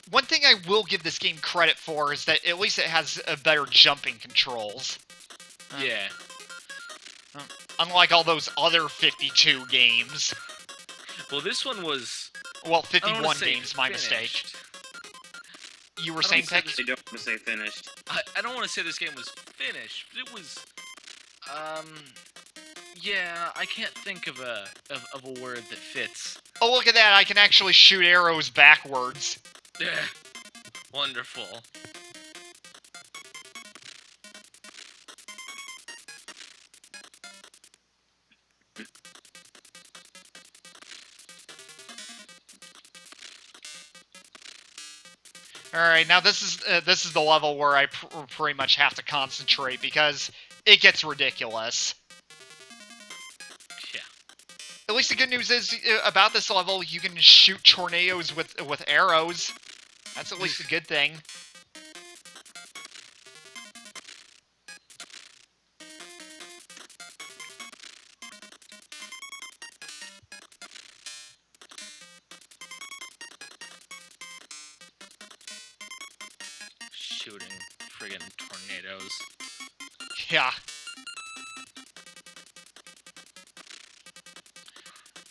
One thing I will give this game credit for is that at least it has better jumping controls. Yeah. Unlike all those other 52 games. Well, this one was... Well, I don't wanna 51 say games, my mistake. finished. You were I don't saying, say Peck? this- They don't want to say finished. I don't want to say this game was finished, but it was... Yeah, I can't think of a word that fits. Oh, look at that, I can actually shoot arrows backwards. Yeah. Wonderful. Alright, now this is the level where I pretty much have to concentrate because it gets ridiculous. Yeah. At least the good news is about this level, you can shoot tornadoes with arrows. That's at least a good thing. Shooting friggin' tornadoes. Yeah.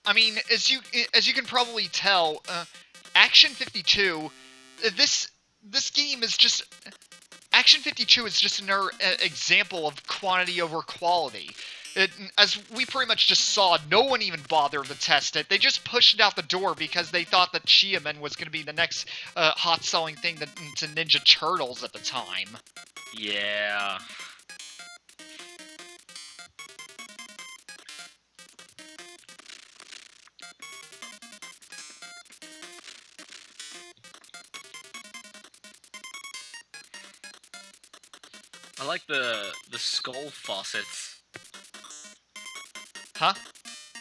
I mean, as you can probably tell, Action 52, this game is just... Action 52 is just another example of quantity over quality. As we pretty much just saw, no one even bothered to test it. They just pushed it out the door because they thought that Cheetahmen was going to be the next hot-selling thing to Ninja Turtles at the time. Yeah. I like the skull faucets. Huh?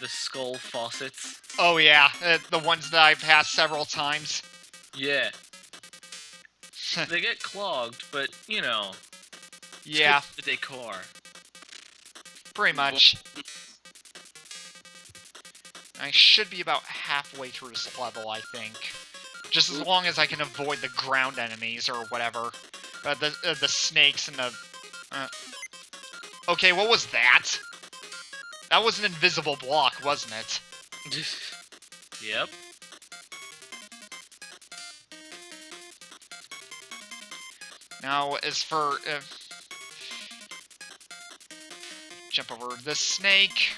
The skull faucets. Oh yeah, the ones that I've passed several times. Yeah. They get clogged, but you know. It's Yeah, good for the decor. pretty much. I should be about halfway through this level, I think. Just as long as I can avoid the ground enemies or whatever. The snakes and the... Okay, what was that? That was an invisible block, wasn't it? Yep. Now, as for... jump over this snake.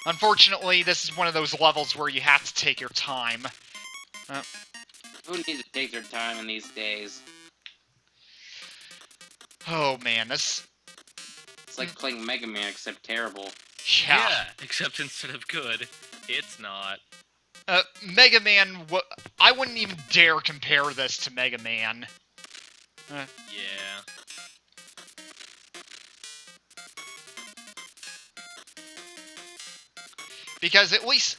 Unfortunately, this is one of those levels where you have to take your time. Who needs to take their time in these days? Oh man, this... It's like playing Mega Man, except terrible. Yeah. Except instead of good, it's not. Mega Man, I wouldn't even dare compare this to Mega Man. Yeah. Because at least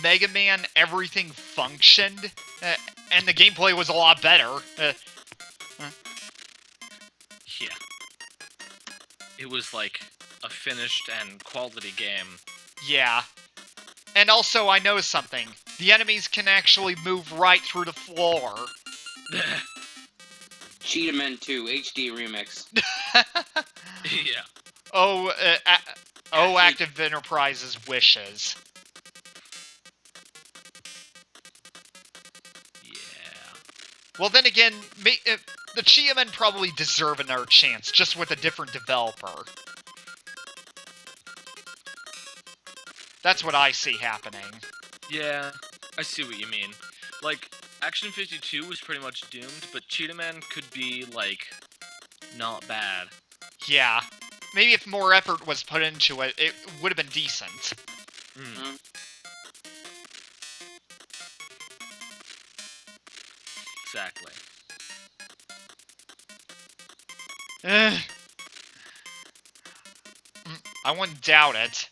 Mega Man, everything functioned, and the gameplay was a lot better. Yeah. It was like a finished and quality game. Yeah. And also, I noticed something. The enemies can actually move right through the floor. Cheetahmen 2 HD Remix. Yeah. Active Enterprise's wishes. Yeah. Well, then again, the Cheetahmen probably deserve another chance, just with a different developer. That's what I see happening. Yeah, I see what you mean. Like, Action 52 was pretty much doomed, but Cheetahmen could be, like, not bad. Yeah. Maybe if more effort was put into it, it would have been decent. Mm. Exactly. I wouldn't doubt it.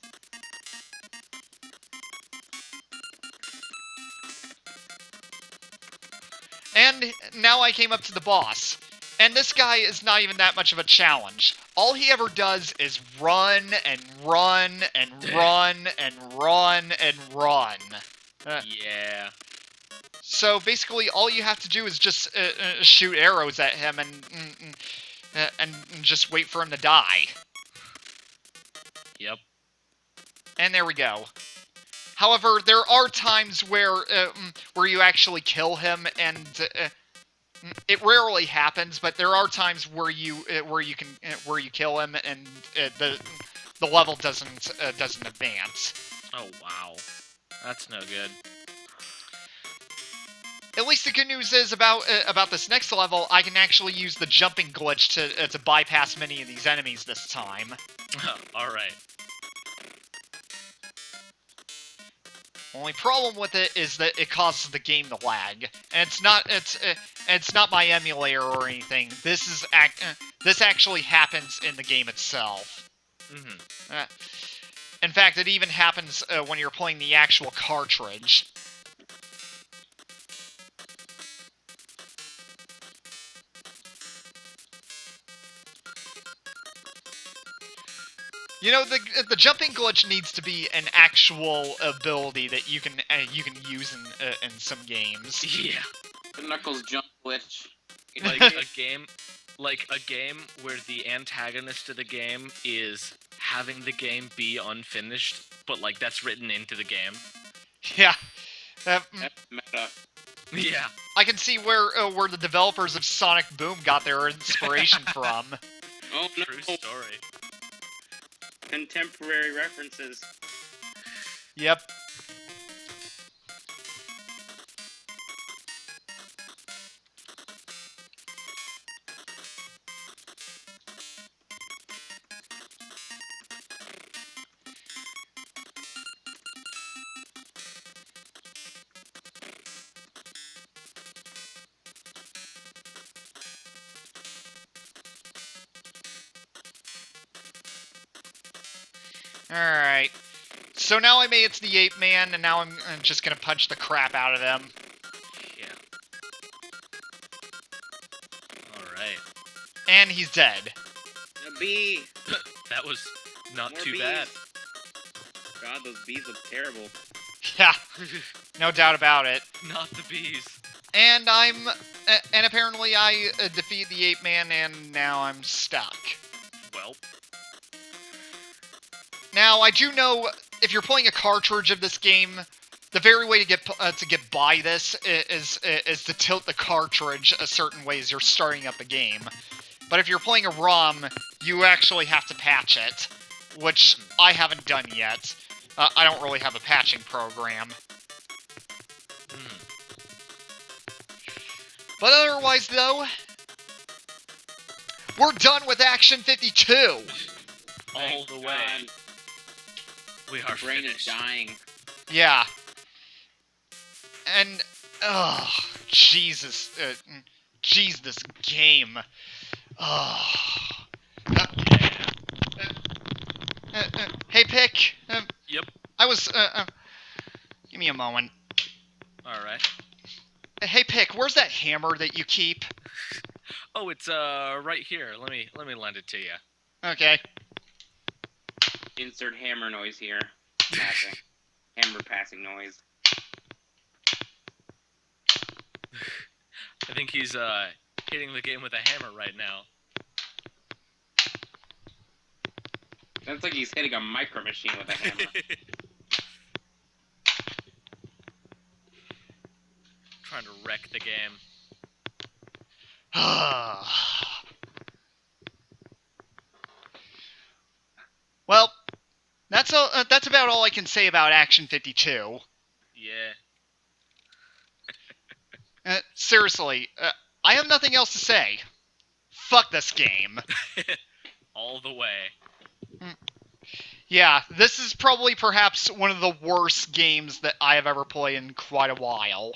And now I came up to the boss. And this guy is not even that much of a challenge. All he ever does is run and run and run and run and run. Yeah. So basically, all you have to do is just shoot arrows at him and just wait for him to die. Yep. And there we go. However, there are times where you actually kill him, and it rarely happens. But there are times where you kill him, and the level doesn't advance. Oh wow, that's no good. At least the good news is about this next level, I can actually use the jumping glitch to bypass many of these enemies this time. All right. Only problem with it is that it causes the game to lag, and it's not my emulator or anything. This actually happens in the game itself. Mm-hmm. In fact, it even happens when you're playing the actual cartridge. You know, the jumping glitch needs to be an actual ability that you can use in some games. Yeah. The Knuckles jump glitch. Like a game where the antagonist of the game is having the game be unfinished, but like that's written into the game. Yeah. That's meta. Yeah. I can see where the developers of Sonic Boom got their inspiration from. Oh no. True story. Contemporary references. Yep. Alright. So now I made it to the Ape Man, and now I'm just gonna punch the crap out of him. Yeah. Alright. And he's dead. A bee. That was not More too bees. bad. God, those bees look terrible. Yeah, no doubt about it. Not the bees. And and apparently I defeat the Ape Man, and now I'm stuck. Well. Now, I do know, if you're playing a cartridge of this game, the very way to get by this is to tilt the cartridge a certain way as you're starting up the game. But if you're playing a ROM, you actually have to patch it, which I haven't done yet. I don't really have a patching program. But otherwise, though, we're done with Action 52! All Thank the way. God. We are My brain finished. is dying. Yeah. And, oh, Jesus. Jeez, this game. Oh. Hey, Pick. Yep. I was, give me a moment. All right. Hey, Pick, where's that hammer that you keep? Oh, it's right here. Let me lend it to you. Okay. Insert hammer noise here. Passing. Hammer passing noise. I think he's hitting the game with a hammer right now. Sounds like he's hitting a micro machine with a hammer. Trying to wreck the game. Well, that's about all I can say about Action 52. Yeah. Seriously, I have nothing else to say. Fuck this game. All the way. Yeah, this is probably perhaps one of the worst games that I have ever played in quite a while.